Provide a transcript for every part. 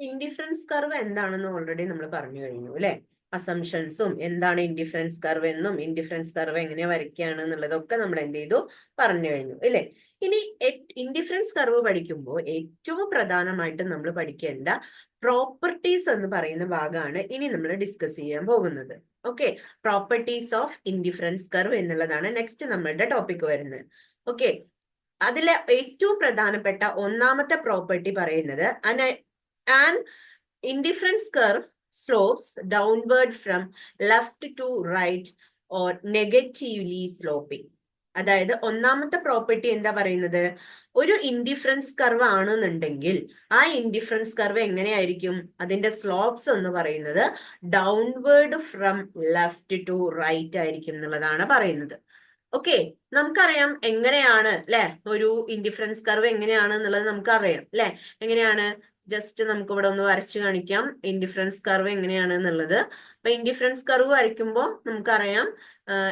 Indifference curve എന്താണെന്ന് already നമ്മൾ പറഞ്ഞു കഴിഞ്ഞു അല്ലെ. അസംഷൻസും എന്താണ് ഇൻഡിഫറൻസ് കർവ് എന്നും ഇൻഡിഫറൻസ് കർവ് എങ്ങനെ വരയ്ക്കുകയാണ് എന്നുള്ളതൊക്കെ നമ്മൾ എന്ത് ചെയ്തു പറഞ്ഞു കഴിഞ്ഞു അല്ലെ. ഇനി ഇൻഡിഫറൻസ് കർവ് പഠിക്കുമ്പോൾ ഏറ്റവും പ്രധാനമായിട്ട് നമ്മൾ പഠിക്കേണ്ട പ്രോപ്പർട്ടീസ് എന്ന് പറയുന്ന ഭാഗമാണ് ഇനി നമ്മൾ ഡിസ്കസ് ചെയ്യാൻ പോകുന്നത്. Okay, properties of indifference curve എന്നുള്ളതാണ് നെക്സ്റ്റ് നമ്മളുടെ ടോപ്പിക് വരുന്നത്. ഓക്കെ, അതിലെ ഏറ്റവും പ്രധാനപ്പെട്ട ഒന്നാമത്തെ പ്രോപ്പർട്ടി പറയുന്നത് an indifference curve slopes downward from left to right or negatively sloping. അതായത് ഒന്നാമത്തെ പ്രോപ്പർട്ടി എന്താ പറയുന്നത്, ഒരു ഇൻഡിഫറൻസ് കർവ് ആണെന്നുണ്ടെങ്കിൽ ആ ഇൻഡിഫറൻസ് കർവ് എങ്ങനെയായിരിക്കും, അതിന്റെ സ്ലോപ്സ് എന്ന് പറയുന്നത് downward from left to right ആയിരിക്കും എന്നുള്ളതാണ് പറയുന്നത്. ഓക്കെ, നമുക്കറിയാം എങ്ങനെയാണ് അല്ലെ ഒരു ഇൻഡിഫറൻസ് കർവ് എങ്ങനെയാണ് എന്നുള്ളത് നമുക്കറിയാം അല്ലെ. എങ്ങനെയാണ്, ജസ്റ്റ് നമുക്ക് ഇവിടെ ഒന്ന് വരച്ചു കാണിക്കാം ഇൻഡിഫറൻസ് കർവ് എങ്ങനെയാണ് എന്നുള്ളത്. അപ്പൊ ഇൻഡിഫറൻസ് കർവ് വരയ്ക്കുമ്പോൾ നമുക്കറിയാം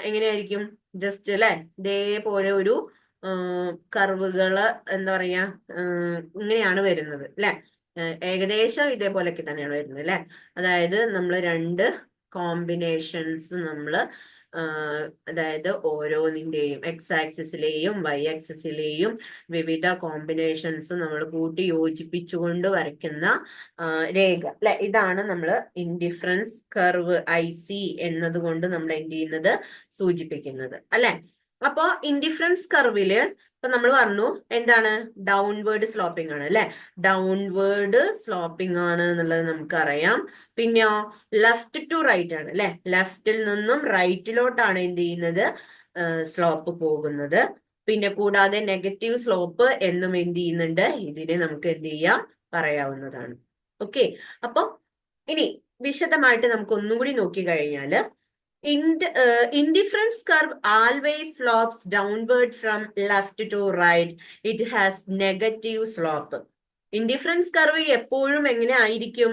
എങ്ങനെയായിരിക്കും, ജസ്റ്റ് അല്ലെ ഇതേപോലെ ഒരു കർവുകള് എന്താ പറയാ ഇങ്ങനെയാണ് വരുന്നത് അല്ലെ. ഏകദേശം ഇതേപോലെയൊക്കെ തന്നെയാണ് വരുന്നത് അല്ലെ. അതായത് നമ്മൾ രണ്ട് കോമ്പിനേഷൻസ് നമ്മള് അതായത് ഓരോന്നിന്റെയും എക്സ് ആക്സിസിലെയും വൈ ആക്സിസിലെയും വിവിധ കോമ്പിനേഷൻസ് നമ്മൾ കൂട്ടി യോജിപ്പിച്ചുകൊണ്ട് വരയ്ക്കുന്ന രേഖ അല്ലെ, ഇതാണ് നമ്മൾ ഇൻഡിഫറൻസ് കർവ് IC എന്നതുകൊണ്ട് നമ്മൾ എന്ത് ചെയ്യുന്നത്, സൂചിപ്പിക്കുന്നത് അല്ലെ. അപ്പോ ഇൻഡിഫറൻസ് കർവില് ഇപ്പൊ നമ്മൾ പറഞ്ഞു എന്താണ്, ഡൗൺവേർഡ് സ്ലോപ്പിംഗ് ആണ് അല്ലെ. ഡൗൺവേർഡ് സ്ലോപ്പിംഗ് ആണ് എന്നുള്ളത് നമുക്കറിയാം. പിന്നെയോ ലെഫ്റ്റ് ടു റൈറ്റ് ആണ് അല്ലെ. ലെഫ്റ്റിൽ നിന്നും റൈറ്റിലോട്ടാണ് എന്ത് ചെയ്യുന്നത്, സ്ലോപ്പ് പോകുന്നത്. പിന്നെ കൂടാതെ നെഗറ്റീവ് സ്ലോപ്പ് എന്നും എന്ത് ചെയ്യുന്നുണ്ട്, ഇതിനെ നമുക്ക് എന്ത് ചെയ്യാം, പറയാവുന്നതാണ്. ഓക്കെ, അപ്പൊ ഇനി വിശദമായിട്ട് നമുക്ക് ഒന്നും കൂടി നോക്കി കഴിഞ്ഞാല് indifference curve always slopes downward from left to right. It has negative slope. Indifference curve എപ്പോഴും എങ്ങനെ ആയിരിക്കും,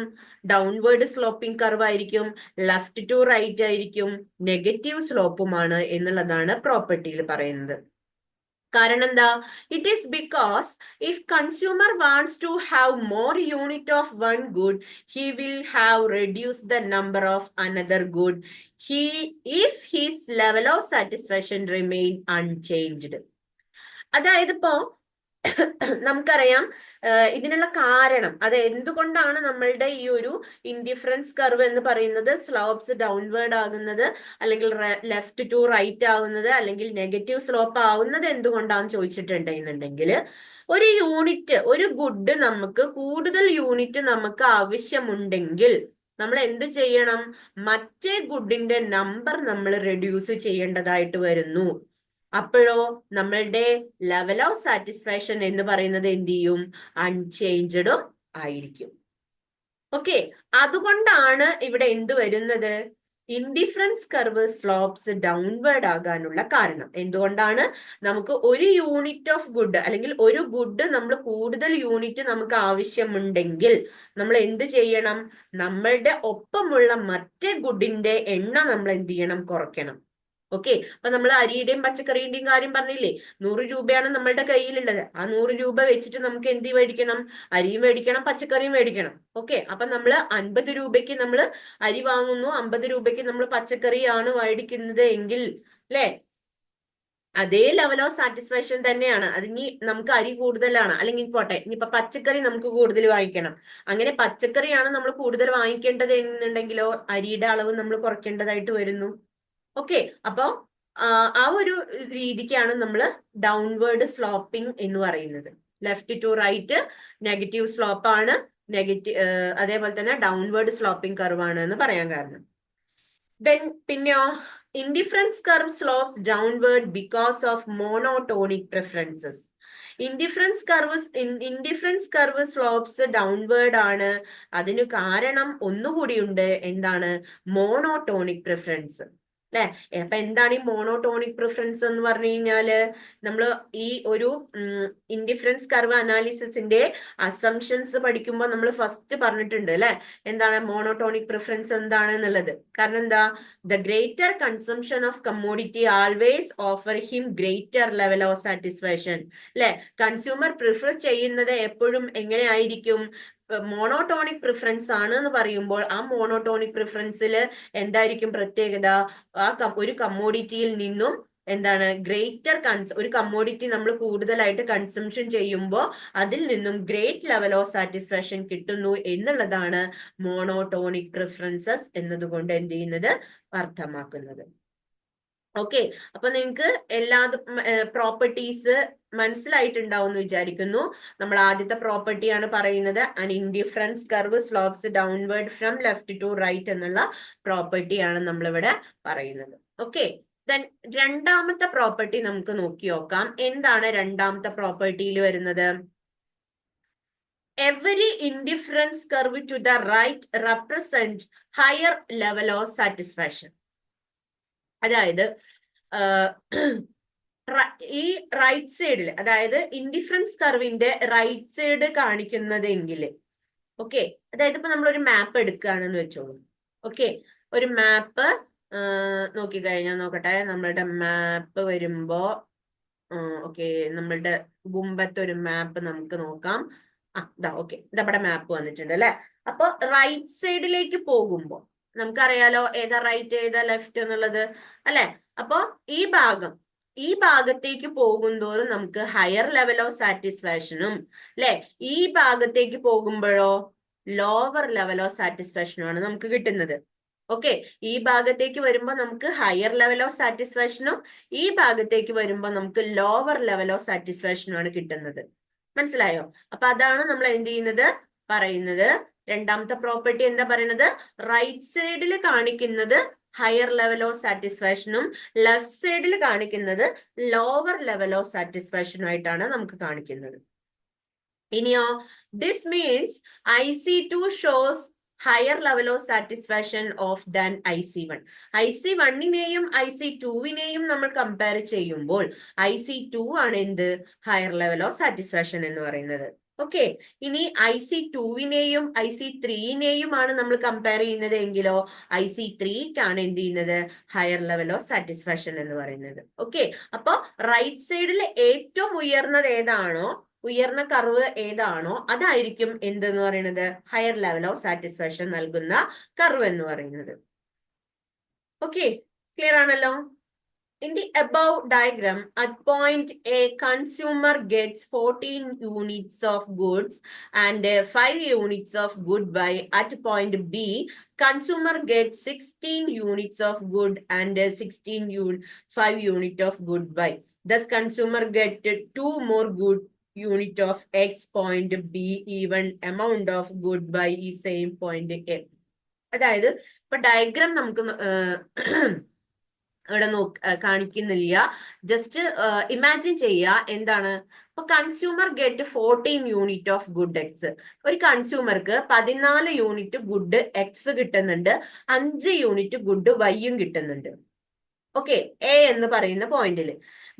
ഡൗൺവേർഡ് സ്ലോപ്പിംഗ് കർവ് ആയിരിക്കും, ലെഫ്റ്റ് ടു റൈറ്റ് ആയിരിക്കും, നെഗറ്റീവ് സ്ലോപ്പുമാണ് എന്നുള്ളതാണ് പ്രോപ്പർട്ടിയിൽ പറയുന്നത്. കാരണം എന്താ, it is because if consumer wants to have more unit of one good he will have reduce the number of another good if his level of satisfaction remain unchanged. അതായത് ഇപ്പോ നമുക്കറിയാം ഇതിനുള്ള കാരണം, അത് എന്തുകൊണ്ടാണ് നമ്മളുടെ ഈ ഒരു ഇൻഡിഫറൻസ് കർവ് എന്ന് പറയുന്നത് സ്ലോപ്സ് ഡൗൺവേർഡ് ആകുന്നത്, അല്ലെങ്കിൽ ലെഫ്റ്റ് ടു റൈറ്റ് ആവുന്നത്, അല്ലെങ്കിൽ നെഗറ്റീവ് സ്ലോപ്പ് ആവുന്നത് എന്തുകൊണ്ടാന്ന് ചോദിച്ചിട്ടുണ്ടെന്നുണ്ടെങ്കിൽ, ഒരു യൂണിറ്റ്, ഒരു ഗുഡ് നമുക്ക് കൂടുതൽ യൂണിറ്റ് നമുക്ക് ആവശ്യമുണ്ടെങ്കിൽ നമ്മൾ എന്ത് ചെയ്യണം, മറ്റേ ഗുഡിന്റെ നമ്പർ നമ്മൾ റെഡ്യൂസ് ചെയ്യേണ്ടതായിട്ട് വരുന്നു. അപ്പോഴോ നമ്മളുടെ ലെവൽ ഓഫ് സാറ്റിസ്ഫാക്ഷൻ എന്ന് പറയുന്നത് എന്ത് ചെയ്യും, അൺചേഞ്ച്ഡും ആയിരിക്കും. ഓക്കെ, അതുകൊണ്ടാണ് ഇവിടെ എന്ത് വരുന്നത്, ഇൻഡിഫറൻസ് കർവ് സ്ലോപ്സ് ഡൗൺവേർഡ് ആകാനുള്ള കാരണം. എന്തുകൊണ്ടാണ്, നമുക്ക് ഒരു യൂണിറ്റ് ഓഫ് ഗുഡ് അല്ലെങ്കിൽ ഒരു ഗുഡ് നമ്മൾ കൂടുതൽ യൂണിറ്റ് നമുക്ക് ആവശ്യമുണ്ടെങ്കിൽ നമ്മൾ എന്ത് ചെയ്യണം, നമ്മളുടെ ഒപ്പമുള്ള മറ്റേ ഗുഡിന്റെ എണ്ണം നമ്മൾ എന്ത് ചെയ്യണം, കുറയ്ക്കണം. ഓക്കെ, അപ്പൊ നമ്മൾ അരിയുടെയും പച്ചക്കറിയുടെയും കാര്യം പറഞ്ഞില്ലേ, 100 രൂപയാണ് നമ്മളുടെ കയ്യിലുള്ളത്. ആ 100 രൂപ വെച്ചിട്ട് നമുക്ക് എന്ത് മേടിക്കണം, അരിയും മേടിക്കണം, പച്ചക്കറിയും മേടിക്കണം. ഓക്കെ, അപ്പൊ നമ്മൾ 50 രൂപയ്ക്ക് നമ്മൾ അരി വാങ്ങുന്നു, 50 രൂപയ്ക്ക് നമ്മൾ പച്ചക്കറിയാണ് മേടിക്കുന്നത് എങ്കിൽ അല്ലെ, അതേ ലെവൽ ഓഫ് സാറ്റിസ്ഫാക്ഷൻ തന്നെയാണ്. അതിനി നമുക്ക് അരി കൂടുതലാണ്, അല്ലെങ്കിൽ പോട്ടെ ഇനിയിപ്പൊ പച്ചക്കറി നമുക്ക് കൂടുതൽ വാങ്ങിക്കണം, അങ്ങനെ പച്ചക്കറിയാണ് നമ്മൾ കൂടുതൽ വാങ്ങിക്കേണ്ടത് എന്നുണ്ടെങ്കിലോ അരിയുടെ അളവ് നമ്മൾ കുറയ്ക്കേണ്ടതായിട്ട് വരുന്നു. ഓക്കെ, അപ്പോ ആ ഒരു രീതിക്കാണ് നമ്മൾ ഡൗൺവേർഡ് സ്ലോപ്പിംഗ് എന്ന് പറയുന്നത്. Left to right negative slope ആണ്, അതേപോലെ തന്നെ ഡൗൺവേർഡ് സ്ലോപ്പിംഗ് കർവ് ആണ് എന്ന് പറയാൻ കാരണം. ദെൻ പിന്നെയോ indifference curve slopes downward because of monotonic preferences. Indifference curve slopes downward ആണ്. അതിന് കാരണം ഒന്നുകൂടിയുണ്ട്, എന്താണ്, മോണോടോണിക് പ്രിഫറൻസ് അല്ലെ. അപ്പൊ എന്താണ് ഈ മോണോടോണിക് പ്രിഫറൻസ് എന്ന് പറഞ്ഞു കഴിഞ്ഞാല്, നമ്മൾ ഈ ഒരു ഇൻഡിഫറൻസ് കർവ് അനാലിസിസിന്റെ അസംഷൻസ് പഠിക്കുമ്പോൾ നമ്മൾ ഫസ്റ്റ് പറഞ്ഞിട്ടുണ്ട് അല്ലെ, എന്താണ് മോണോടോണിക് പ്രിഫറൻസ് എന്താണ് എന്നുള്ളത്. കാരണം എന്താ, the greater consumption of commodity always offer him greater level of satisfaction അല്ലെ. കൺസ്യൂമർ പ്രിഫർ ചെയ്യുന്നത് എപ്പോഴും എങ്ങനെ ആയിരിക്കും, മോണോടോണിക് പ്രിഫറൻസ് ആണ് എന്ന് പറയുമ്പോൾ ആ മോണോടോണിക് പ്രിഫറൻസിൽ എന്തായിരിക്കും പ്രത്യേകത? ഒരു കമ്മോഡിറ്റിയിൽ നിന്നും എന്താണ് ഒരു കമ്മോഡിറ്റി നമ്മൾ കൂടുതലായിട്ട് കൺസംഷൻ ചെയ്യുമ്പോൾ അതിൽ നിന്നും ഗ്രേറ്റ് ലെവൽ ഓഫ് സാറ്റിസ്ഫാക്ഷൻ കിട്ടുന്നു എന്നുള്ളതാണ് മോണോടോണിക് പ്രിഫറൻസസ് എന്നതുകൊണ്ട് എന്ത് ചെയ്യുന്നത്, അർത്ഥമാക്കുന്നത്. ഓക്കെ, അപ്പൊ നിങ്ങൾക്ക് എല്ലാ പ്രോപ്പർട്ടീസ് മനസ്സിലായിട്ടുണ്ടാവും എന്ന് വിചാരിക്കുന്നു. നമ്മൾ ആദ്യത്തെ പ്രോപ്പർട്ടിയാണ് പറയുന്നത്, an indifference curve slopes downward from left to right എന്നുള്ള പ്രോപ്പർട്ടിയാണ് നമ്മളിവിടെ പറയുന്നത്. ഓക്കെ, ദെൻ രണ്ടാമത്തെ പ്രോപ്പർട്ടി നമുക്ക് നോക്കി നോക്കാം. എന്താണ് രണ്ടാമത്തെ പ്രോപ്പർട്ടിയിൽ വരുന്നത്? Every indifference curve to the right represent higher level of satisfaction. അതായത് ഈ റൈറ്റ് സൈഡിൽ, അതായത് ഇൻഡിഫറൻസ് കർവിന്റെ റൈറ്റ് സൈഡ് കാണിക്കുന്നതെങ്കിൽ, ഓക്കെ, അതായത് ഇപ്പൊ നമ്മളൊരു മാപ്പ് എടുക്കുകയാണെന്ന് വെച്ചോളൂ. ഓക്കെ, ഒരു മാപ്പ് നോക്കിക്കഴിഞ്ഞാൽ, നോക്കട്ടെ, നമ്മളുടെ മാപ്പ് വരുമ്പോ ഓക്കെ, നമ്മളുടെ മുമ്പത്തെ ഒരു മാപ്പ് നമുക്ക് നോക്കാം. ഓക്കെ, ഇതവിടെ മാപ്പ് വന്നിട്ടുണ്ട് അല്ലെ. അപ്പൊ റൈറ്റ് സൈഡിലേക്ക് പോകുമ്പോ നമുക്കറിയാലോ ഏതാ റൈറ്റ് ഏതാ ലെഫ്റ്റ് എന്നുള്ളത് അല്ലെ. അപ്പൊ ഈ ഭാഗത്തേക്ക് പോകുന്തോറും നമുക്ക് ഹയർ ലെവൽ ഓഫ് സാറ്റിസ്ഫാക്ഷനും അല്ലെ, ഈ ഭാഗത്തേക്ക് പോകുമ്പോഴോ ലോവർ ലെവൽ ഓഫ് സാറ്റിസ്ഫാക്ഷനും ആണ് നമുക്ക് കിട്ടുന്നത്. ഓക്കെ, ഈ ഭാഗത്തേക്ക് വരുമ്പോൾ നമുക്ക് ഹയർ ലെവൽ ഓഫ് സാറ്റിസ്ഫാക്ഷനും ഈ ഭാഗത്തേക്ക് വരുമ്പോൾ നമുക്ക് ലോവർ ലെവൽ ഓഫ് സാറ്റിസ്ഫാക്ഷനും ആണ് കിട്ടുന്നത്. മനസ്സിലായോ? അപ്പൊ അതാണ് നമ്മൾ എന്ത് ചെയ്യുന്നത്, പറയുന്നത്. രണ്ടാമത്തെ പ്രോപ്പർട്ടി എന്താ പറയുന്നത്? റൈറ്റ് സൈഡിൽ കാണിക്കുന്നത് ഹയർ ലെവൽ ഓഫ് സാറ്റിസ്ഫാക്ഷനും ലെഫ്റ്റ് സൈഡിൽ കാണിക്കുന്നത് ലോവർ ലെവൽ ഓഫ് സാറ്റിസ്ഫാക്ഷനും ആയിട്ടാണ് നമുക്ക് കാണിക്കുന്നത്. ഇനിയോ, this means IC2 shows higher level of satisfaction of than IC1. IC1നെയും IC2വിനെയും നമ്മൾ കമ്പയർ ചെയ്യുമ്പോൾ IC2 ആണ് എന്ത്, ഹയർ ലെവൽ ഓഫ് സാറ്റിസ്ഫാക്ഷൻ എന്ന് പറയുന്നത്. ഓക്കെ, ഇനി IC2വിനെയും IC3നെയും ആണ് നമ്മൾ കമ്പയർ ചെയ്യുന്നത് എങ്കിലോ IC3ക്കാണ് എന്ത് ചെയ്യുന്നത്, ഹയർ ലെവൽ ഓഫ് സാറ്റിസ്ഫാക്ഷൻ എന്ന് പറയുന്നത്. ഓക്കെ, അപ്പൊ റൈറ്റ് സൈഡിൽ ഏറ്റവും ഉയർന്നത് ഏതാണോ, ഉയർന്ന കർവ് ഏതാണോ അതായിരിക്കും എന്തെന്ന് പറയുന്നത്, ഹയർ ലെവൽ ഓഫ് സാറ്റിസ്ഫാക്ഷൻ നൽകുന്ന കർവ് എന്ന് പറയുന്നത്. ഓക്കെ, ക്ലിയർ ആണല്ലോ? In the above diagram, at point A, consumer gets 14 units of goods and 5 units of good buy. At point B, consumer gets 16 units of good and 5 unit of good buy. Thus, consumer get 2 more good unit of X. Point B, even amount of good buy is same point A. അതായത് ഇപ്പൊ diagram നമുക്ക് ഇവിടെ കാണിക്കുന്നില്ല, just imagine ചെയ്യുക. എന്താണ്, ഇപ്പൊ consumer get 14 unit of good X. ഒരു കൺസ്യൂമർക്ക് 14 unit good X കിട്ടുന്നുണ്ട്, 5 യൂണിറ്റ് ഗുഡ് വൈയും കിട്ടുന്നുണ്ട്. ഓക്കെ, എ എന്ന് പറയുന്ന പോയിന്റിൽ.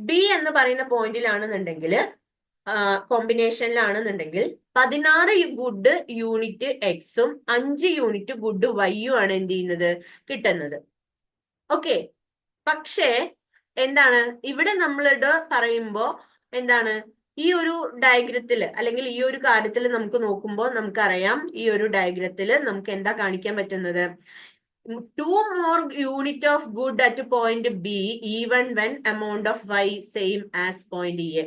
ബി എന്ന് പറയുന്ന പോയിന്റിലാണെന്നുണ്ടെങ്കിൽ, കോമ്പിനേഷനിലാണെന്നുണ്ടെങ്കിൽ 16 ഗുഡ് യൂണിറ്റ് എക്സും 5 യൂണിറ്റ് ഗുഡ് വൈയും ആണ് എന്ത് ചെയ്യുന്നത്, കിട്ടുന്നത്. ഓക്കെ, പക്ഷേ എന്താണ് ഇവിടെ നമ്മളുടെ പറയുമ്പോ എന്താണ്, ഈ ഒരു ഡയഗ്രത്തില് അല്ലെങ്കിൽ ഈ ഒരു കാര്യത്തിൽ നമുക്ക് നോക്കുമ്പോൾ നമുക്കറിയാം, ഈ ഒരു ഡയഗ്രത്തിൽ നമുക്ക് എന്താ കാണിക്കാൻ പറ്റുന്നത്, 2 more unit of good at point B even when amount of Y same as point A.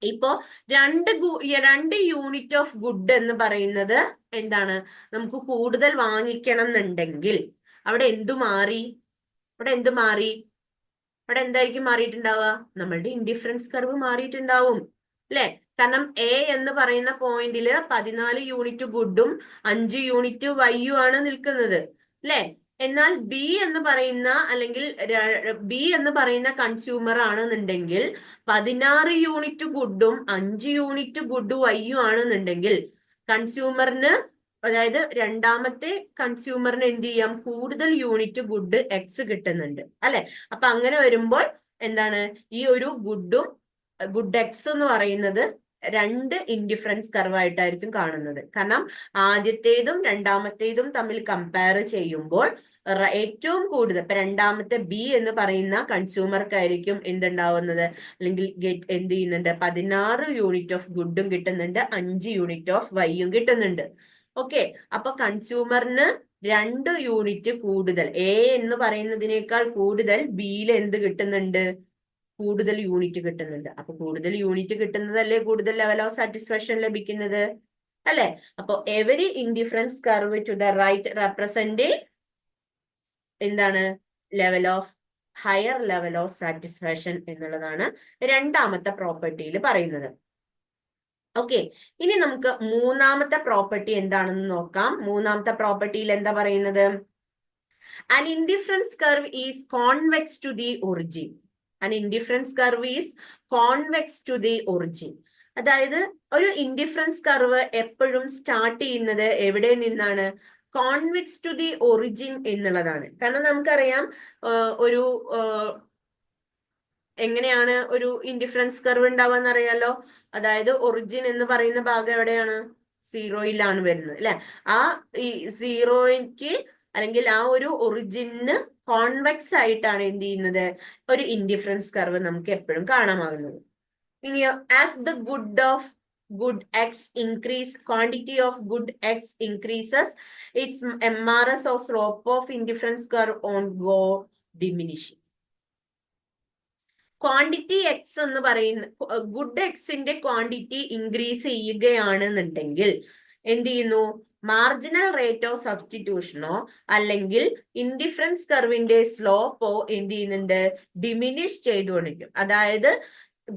ഇപ്പോ 2 യൂണിറ്റ് ഓഫ് ഗുഡ് എന്ന് പറയുന്നത് എന്താണ്, നമുക്ക് കൂടുതൽ വാങ്ങിക്കണം എന്നുണ്ടെങ്കിൽ അവിടെ എന്തു മാറി, അവിടെ എന്തായിരിക്കും മാറിയിട്ടുണ്ടാവുക, നമ്മളുടെ ഇൻഡിഫറൻസ് കർവ് മാറിയിട്ടുണ്ടാവും അല്ലെ. കാരണം എ എന്ന് പറയുന്ന പോയിന്റില് 14 യൂണിറ്റ് ഗുഡും 5 യൂണിറ്റ് വൈയും ആണ് നിൽക്കുന്നത് അല്ലെ. എന്നാൽ ബി എന്ന് പറയുന്ന കൺസ്യൂമർ ആണെന്നുണ്ടെങ്കിൽ 16 യൂണിറ്റ് ഗുഡും 5 യൂണിറ്റ് ഗുഡ് വൈയും ആണെന്നുണ്ടെങ്കിൽ കൺസ്യൂമറിന്, അതായത് രണ്ടാമത്തെ കൺസ്യൂമറിന് എന്ത് ചെയ്യാം, കൂടുതൽ യൂണിറ്റ് ഗുഡ് എക്സ് കിട്ടുന്നുണ്ട് അല്ലെ. അപ്പൊ അങ്ങനെ വരുമ്പോൾ എന്താണ്, ഈ ഒരു ഗുഡ് എക്സ് എന്ന് പറയുന്നത് രണ്ട് ഇൻഡിഫറൻസ് കർവ് ആയിട്ടായിരിക്കും കാണുന്നത്. കാരണം ആദ്യത്തേതും രണ്ടാമത്തേതും തമ്മിൽ കമ്പയർ ചെയ്യുമ്പോൾ ഏറ്റവും കൂടുതൽ ഇപ്പൊ രണ്ടാമത്തെ ബി എന്ന് പറയുന്ന കൺസ്യൂമർക്കായിരിക്കും എന്തുണ്ടാവുന്നത്, അല്ലെങ്കിൽ എന്ത് ചെയ്യുന്നുണ്ട്, 16 യൂണിറ്റ് ഓഫ് ഗുഡും കിട്ടുന്നുണ്ട്, 5 യൂണിറ്റ് ഓഫ് വൈയും കിട്ടുന്നുണ്ട്. ഓക്കെ, അപ്പൊ കൺസ്യൂമറിന് 2 യൂണിറ്റ് കൂടുതൽ, എ എന്ന് പറയുന്നതിനേക്കാൾ കൂടുതൽ ബിയിൽ എന്ത് കിട്ടുന്നുണ്ട്, കൂടുതൽ യൂണിറ്റ് കിട്ടുന്നുണ്ട്. അപ്പൊ കൂടുതൽ യൂണിറ്റ് കിട്ടുന്നതല്ലേ കൂടുതൽ ലെവൽ ഓഫ് സാറ്റിസ്ഫാക്ഷൻ ലഭിക്കുന്നത്, അല്ലെ? അപ്പൊ every indifference curve to the right represent എന്താണ്, level of higher level of satisfaction എന്നുള്ളതാണ് രണ്ടാമത്തെ പ്രോപ്പർട്ടിയിൽ പറയുന്നത്. ഓക്കെ, ഇനി നമുക്ക് മൂന്നാമത്തെ പ്രോപ്പർട്ടി എന്താണെന്ന് നോക്കാം. മൂന്നാമത്തെ പ്രോപ്പർട്ടിയിൽ എന്താ പറയുന്നത്, an indifference curve is convex to the origin. An indifference curve is convex to the origin. അതായത് ഒരു ഇൻഡിഫറൻസ് കർവ് എപ്പോഴും സ്റ്റാർട്ട് ചെയ്യുന്നത് എവിടെ നിന്നാണ്, കോൺവെക്സ് ടു ദി ഒറിജിൻ എന്നുള്ളതാണ്. കാരണം നമുക്കറിയാം ഒരു എങ്ങനെയാണ് ഒരു ഇൻഡിഫറൻസ് കർവ് ഉണ്ടാവുക അറിയാലോ. അതായത് ഒറിജിൻ എന്ന് പറയുന്ന ഭാഗം എവിടെയാണ്, സീറോയിലാണ് വരുന്നത്, അല്ലെ? ആ ഈ സീറോയ്ക്ക് അല്ലെങ്കിൽ ആ ഒരു ഒറിജിന് കോൺവെക്സ് ആയിട്ടാണ് എന്ത് ചെയ്യുന്നത്, ഒരു ഇൻഡിഫറൻസ് കർവ് നമുക്ക് എപ്പോഴും കാണാമാകുന്നത്. ഇനിയോ, as the good X increase, quantity of good X increases, it's MRS or slope of indifference curve on go diminishing. Quantity X എന്ന് പറയുന്ന ഗുഡ് എക്സിന്റെ ക്വാണ്ടിറ്റി ഇൻക്രീസ് ചെയ്യുകയാണെന്നുണ്ടെങ്കിൽ എന്ത് ചെയ്യുന്നു, മാർജിനൽ റേറ്റ് ഓഫ് സബ്സ്റ്റിറ്റ്യൂഷനോ അല്ലെങ്കിൽ ഇൻഡിഫറൻസ് കർവിന്റെ സ്ലോപ്പോ എന്ത് ചെയ്യുന്നുണ്ട്, ഡിമിനിഷ് ചെയ്തുകൊണ്ടിരിക്കും. അതായത്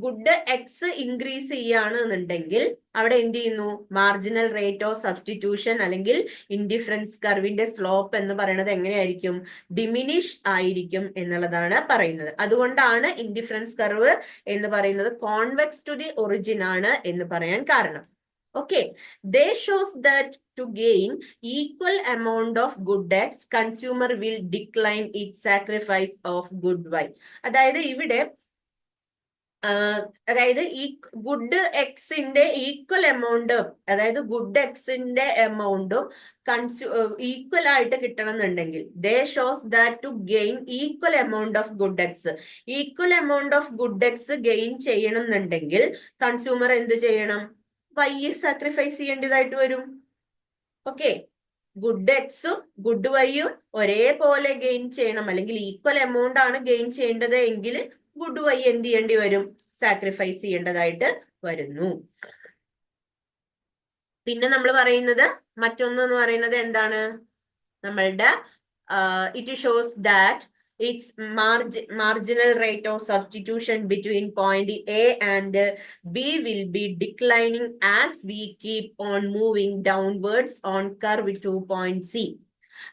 ഗുഡ് എക്സ് ഇൻക്രീസ് ചെയ്യുകയാണെന്നുണ്ടെങ്കിൽ അവിടെ എന്ത് ചെയ്യുന്നു, മാർജിനൽ റേറ്റ് ഓഫ് സബ്സ്റ്റിറ്റ്യൂഷൻ അല്ലെങ്കിൽ ഇൻഡിഫറൻസ് കർവിന്റെ സ്ലോപ്പ് എന്ന് പറയുന്നത് എങ്ങനെയായിരിക്കും, ഡിമിനിഷ് ആയിരിക്കും എന്നുള്ളതാണ് പറയുന്നത്. അതുകൊണ്ടാണ് ഇൻഡിഫറൻസ് കർവ് എന്ന് പറയുന്നത് കോൺവെക്സ് ടു ദി ഒറിജിൻ ആണ് എന്ന് പറയാൻ കാരണം. Okay, they shows that to gain equal amount of good X, consumer will decline its sacrifice of good Y. അതായത് ഇവിടെ അതായത് ഈ ഗുഡ് എക്സിന്റെ ഈക്വൽ എമൗണ്ട്, അതായത് ഗുഡ് എക്സിന്റെ എമൗണ്ടും ഈക്വൽ ആയിട്ട് കിട്ടണം എന്നുണ്ടെങ്കിൽ they shows that to gain equal amount of good X, equal amount of good X gain ചെയ്യണം എന്നുണ്ടെങ്കിൽ കൺസ്യൂമർ എന്ത് ചെയ്യണം, വൈ സാക്രിഫൈസ് ചെയ്യേണ്ടതായിട്ട് വരും. ഓക്കെ, ഗുഡ് എക്സും ഗുഡ് വൈയും ഒരേപോലെ ഗെയിൻ ചെയ്യണം, അല്ലെങ്കിൽ ഈക്വൽ എമൗണ്ട് ആണ് ഗെയിൻ ചെയ്യേണ്ടത് എങ്കിൽ ഗുഡ് വൈ എന്ത് ചെയ്യേണ്ടി വരും, സാക്രിഫൈസ് ചെയ്യേണ്ടതായിട്ട് വരുന്നു. പിന്നെ നമ്മൾ പറയുന്നത് മറ്റൊന്ന് എന്ന് പറയുന്നത് എന്താണ്, നമ്മളുടെ it shows that its marginal rate of substitution between point A and B will be declining as we keep on moving downwards on curve to point C.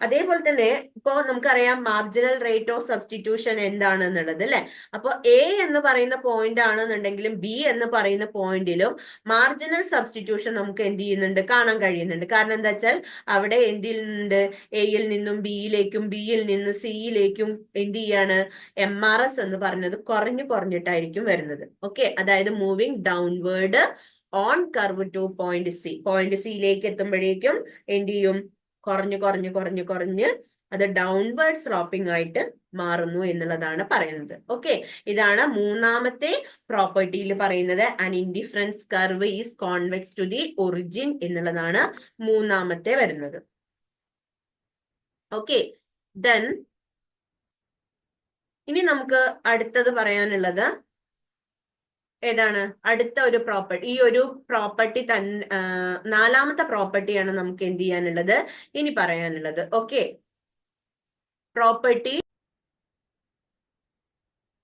അതേപോലെ തന്നെ ഇപ്പോ നമുക്കറിയാം മാർജിനൽ റേറ്റ് ഓഫ് സബ്സ്റ്റിറ്റ്യൂഷൻ എന്താണെന്നുള്ളത്, അല്ലെ? അപ്പൊ A എന്ന് പറയുന്ന point ആണെന്നുണ്ടെങ്കിലും ബി എന്ന് പറയുന്ന പോയിന്റിലും മാർജിനൽ സബ്സ്റ്റിറ്റ്യൂഷൻ നമുക്ക് എന്ത് ചെയ്യുന്നുണ്ട്, കാണാൻ കഴിയുന്നുണ്ട്. കാരണം എന്താ വെച്ചാൽ അവിടെ എന്തിൽ നിന്നുണ്ട്, എയിൽ നിന്നും ബിയിലേക്കും ബിയിൽ നിന്ന് സിയിലേക്കും എന്ത് ചെയ്യാണ്, MRS എന്ന് പറഞ്ഞത് കുറഞ്ഞിട്ടായിരിക്കും വരുന്നത്. ഓക്കെ, അതായത് moving downward on curve to point C. Point സിയിലേക്ക് എത്തുമ്പോഴേക്കും എന്ത് ചെയ്യും, കുറഞ്ഞ് അത് ഡൗൺവേർഡ് സ്ലോപ്പിംഗ് ആയിട്ട് മാറുന്നു എന്നുള്ളതാണ് പറയുന്നത്. ഓക്കെ, ഇതാണ് മൂന്നാമത്തെ പ്രോപ്പർട്ടിയിൽ പറയുന്നത്, an indifference curve is convex to the origin എന്നുള്ളതാണ് മൂന്നാമത്തെ വരുന്നത്. ഓക്കെ, ദെൻ ഇനി നമുക്ക് അടുത്തത് പറയാനുള്ളത് ഏതാണ്, അടുത്ത ഒരു പ്രോപ്പർട്ടി. ഈ ഒരു പ്രോപ്പർട്ടി നാലാമത്തെ പ്രോപ്പർട്ടിയാണ് നമുക്ക് എന്ത് ചെയ്യാനുള്ളത്, ഇനി പറയാനുള്ളത്. Okay, property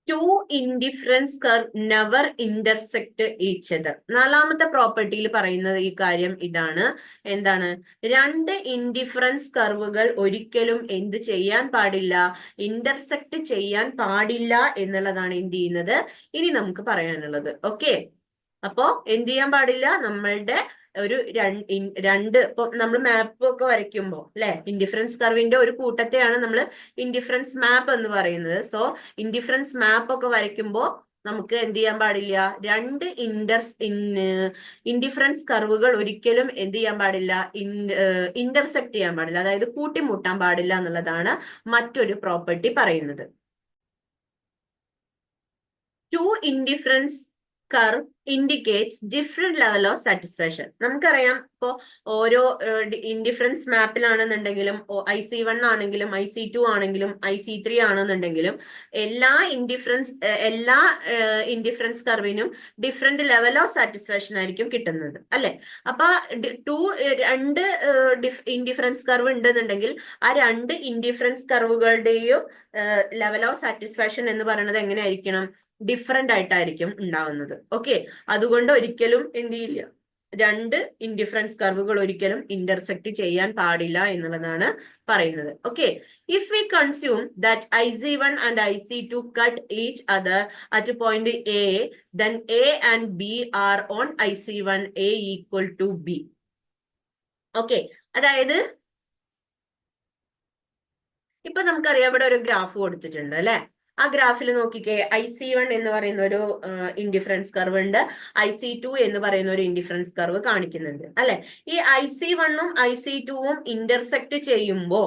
two indifference curve never intersect each other. നാലാമത്തെ പ്രോപ്പർട്ടിയിൽ പറയുന്നത് ഈ കാര്യം ഇതാണ്, എന്താണ്, രണ്ട് ഇൻഡിഫറൻസ് കർവുകൾ ഒരിക്കലും എന്ത് ചെയ്യാൻ പാടില്ല, ഇന്റർസെക്ട് ചെയ്യാൻ പാടില്ല എന്നുള്ളതാണ് എന്ത് ചെയ്യുന്നത് ഇനി നമുക്ക് പറയാനുള്ളത്. ഓക്കെ, അപ്പോ എന്ത് ചെയ്യാൻ പാടില്ല, നമ്മളുടെ ഒരു രണ്ട് ഇപ്പൊ നമ്മൾ മാപ്പ് ഒക്കെ വരയ്ക്കുമ്പോ അല്ലെ, ഇൻഡിഫറൻസ് കർവിന്റെ ഒരു കൂട്ടത്തെയാണ് നമ്മൾ ഇൻഡിഫറൻസ് മാപ്പ് എന്ന് പറയുന്നത്. സോ ഇൻഡിഫറൻസ് മാപ്പ് ഒക്കെ വരയ്ക്കുമ്പോ നമുക്ക് എന്ത് ചെയ്യാൻ പാടില്ല, രണ്ട് ഇൻഡിഫറൻസ് കർവുകൾ ഒരിക്കലും എന്ത് ചെയ്യാൻ പാടില്ല, ഇന്റർസെക്ട് ചെയ്യാൻ പാടില്ല, അതായത് കൂട്ടിമുട്ടാൻ പാടില്ല എന്നുള്ളതാണ് മറ്റൊരു പ്രോപ്പർട്ടി പറയുന്നത്. Two indifference curve indicates different level of satisfaction. നമുക്കറിയാം, ഇപ്പോ ഓരോ ഇൻഡിഫറൻസ് മാപ്പിലാണെന്നുണ്ടെങ്കിലും IC1 ആണെങ്കിലും IC2 ആണെങ്കിലും IC3 ആണെന്നുണ്ടെങ്കിലും എല്ലാ ഇൻഡിഫറൻസ് കർവിനും ഡിഫറെന്റ് ലെവൽ ഓഫ് സാറ്റിസ്ഫാക്ഷൻ ആയിരിക്കും കിട്ടുന്നത്, അല്ലെ? അപ്പൊ രണ്ട് ഇൻഡിഫറൻസ് കർവ് ഉണ്ടെന്നുണ്ടെങ്കിൽ ആ രണ്ട് ഇൻഡിഫറൻസ് കർവുകളുടെയും ലെവൽ ഓഫ് സാറ്റിസ്ഫാക്ഷൻ എന്ന് പറയുന്നത് എങ്ങനെയായിരിക്കണം, ഡിഫറെന്റ് ആയിട്ടായിരിക്കും ഉണ്ടാവുന്നത്. ഓക്കെ, അതുകൊണ്ട് ഒരിക്കലും എന്ത് ചെയ്യില്ല, രണ്ട് ഇൻഡിഫറൻസ് കർവുകൾ ഒരിക്കലും ഇന്റർസെക്ട് ചെയ്യാൻ പാടില്ല എന്നുള്ളതാണ് പറയുന്നത്. Okay, if we consume that IC1 and IC2 cut each other at point A, then A and B are on IC1, A equal to B. Okay, അതായത് ഇപ്പൊ നമുക്കറിയാം ഇവിടെ ഒരു ഗ്രാഫ് കൊടുത്തിട്ടുണ്ട്, അല്ലെ? ആ ഗ്രാഫിൽ നോക്കിക്കേ, IC1 എന്ന് പറയുന്ന ഒരു ഇൻഡിഫറൻസ് കർവ് ഉണ്ട്, IC2 എന്ന് പറയുന്ന ഒരു ഇൻഡിഫറൻസ് കർവ് കാണിക്കുന്നുണ്ട്, അല്ലെ? ഈ IC1ഉം IC2ഉം ഇന്റർസെക്ട് ചെയ്യുമ്പോ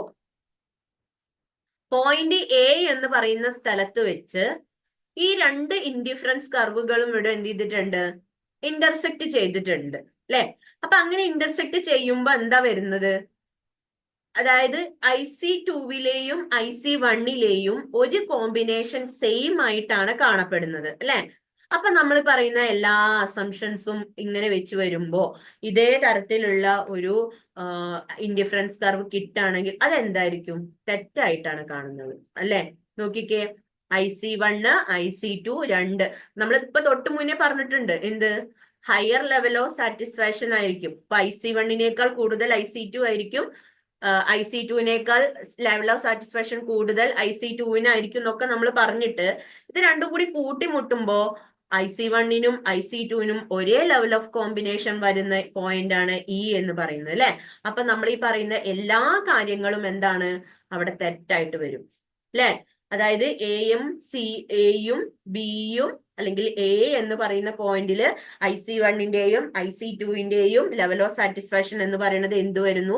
പോയിന്റ് A എന്ന് പറയുന്ന സ്ഥലത്ത് വെച്ച് ഈ രണ്ട് ഇൻഡിഫറൻസ് കർവുകളും ഇവിടെ എന്ത് ചെയ്തിട്ടുണ്ട്, ഇന്റർസെക്ട് ചെയ്തിട്ടുണ്ട്, അല്ലെ? അപ്പൊ അങ്ങനെ ഇന്റർസെക്ട് ചെയ്യുമ്പോ എന്താ വരുന്നത്, അതായത് IC2വിലെയും IC1ലെയും ഒരു കോമ്പിനേഷൻ സെയിം ആയിട്ടാണ് കാണപ്പെടുന്നത്, അല്ലെ? അപ്പൊ നമ്മൾ പറയുന്ന എല്ലാ അസംഷൻസും ഇങ്ങനെ വെച്ച് വരുമ്പോ ഇതേ തരത്തിലുള്ള ഒരു ഇൻഡിഫറൻസ് കർവ് കിട്ടുകയാണെങ്കിൽ അതെന്തായിരിക്കും, തെറ്റായിട്ടാണ് കാണുന്നത്, അല്ലെ? നോക്കിക്കേ, IC1 IC2 രണ്ട്, നമ്മളിപ്പോ തൊട്ട് മുന്നേ പറഞ്ഞിട്ടുണ്ട്, എന്ത്, ഹയർ ലെവൽ ഓഫ് സാറ്റിസ്ഫാക്ഷൻ ആയിരിക്കും. ഇപ്പൊ IC1നേക്കാൾ കൂടുതൽ IC2 ആയിരിക്കും, IC2വിനേക്കാൾ ലെവൽ ഓഫ് സാറ്റിസ്ഫാക്ഷൻ കൂടുതൽ IC2വിനായിരിക്കും എന്നൊക്കെ നമ്മൾ പറഞ്ഞിട്ട് ഇത് രണ്ടും കൂടി കൂട്ടിമുട്ടുമ്പോ IC1നും IC2നും ഒരേ ലെവൽ ഓഫ് കോമ്പിനേഷൻ വരുന്ന പോയിന്റ് ആണ് E എന്ന് പറയുന്നത്, അല്ലെ? അപ്പൊ നമ്മൾ ഈ പറയുന്ന എല്ലാ കാര്യങ്ങളും എന്താണ്, അവിടെ തെറ്റായിട്ട് വരും, അല്ലെ? അതായത് എയും ബിയും അല്ലെങ്കിൽ A എന്ന് പറയുന്ന പോയിന്റില് IC1ന്റെയും IC2വിന്റെയും ലെവൽ ഓഫ് സാറ്റിസ്ഫാക്ഷൻ എന്ന് പറയുന്നത് എന്ത് വരുന്നു,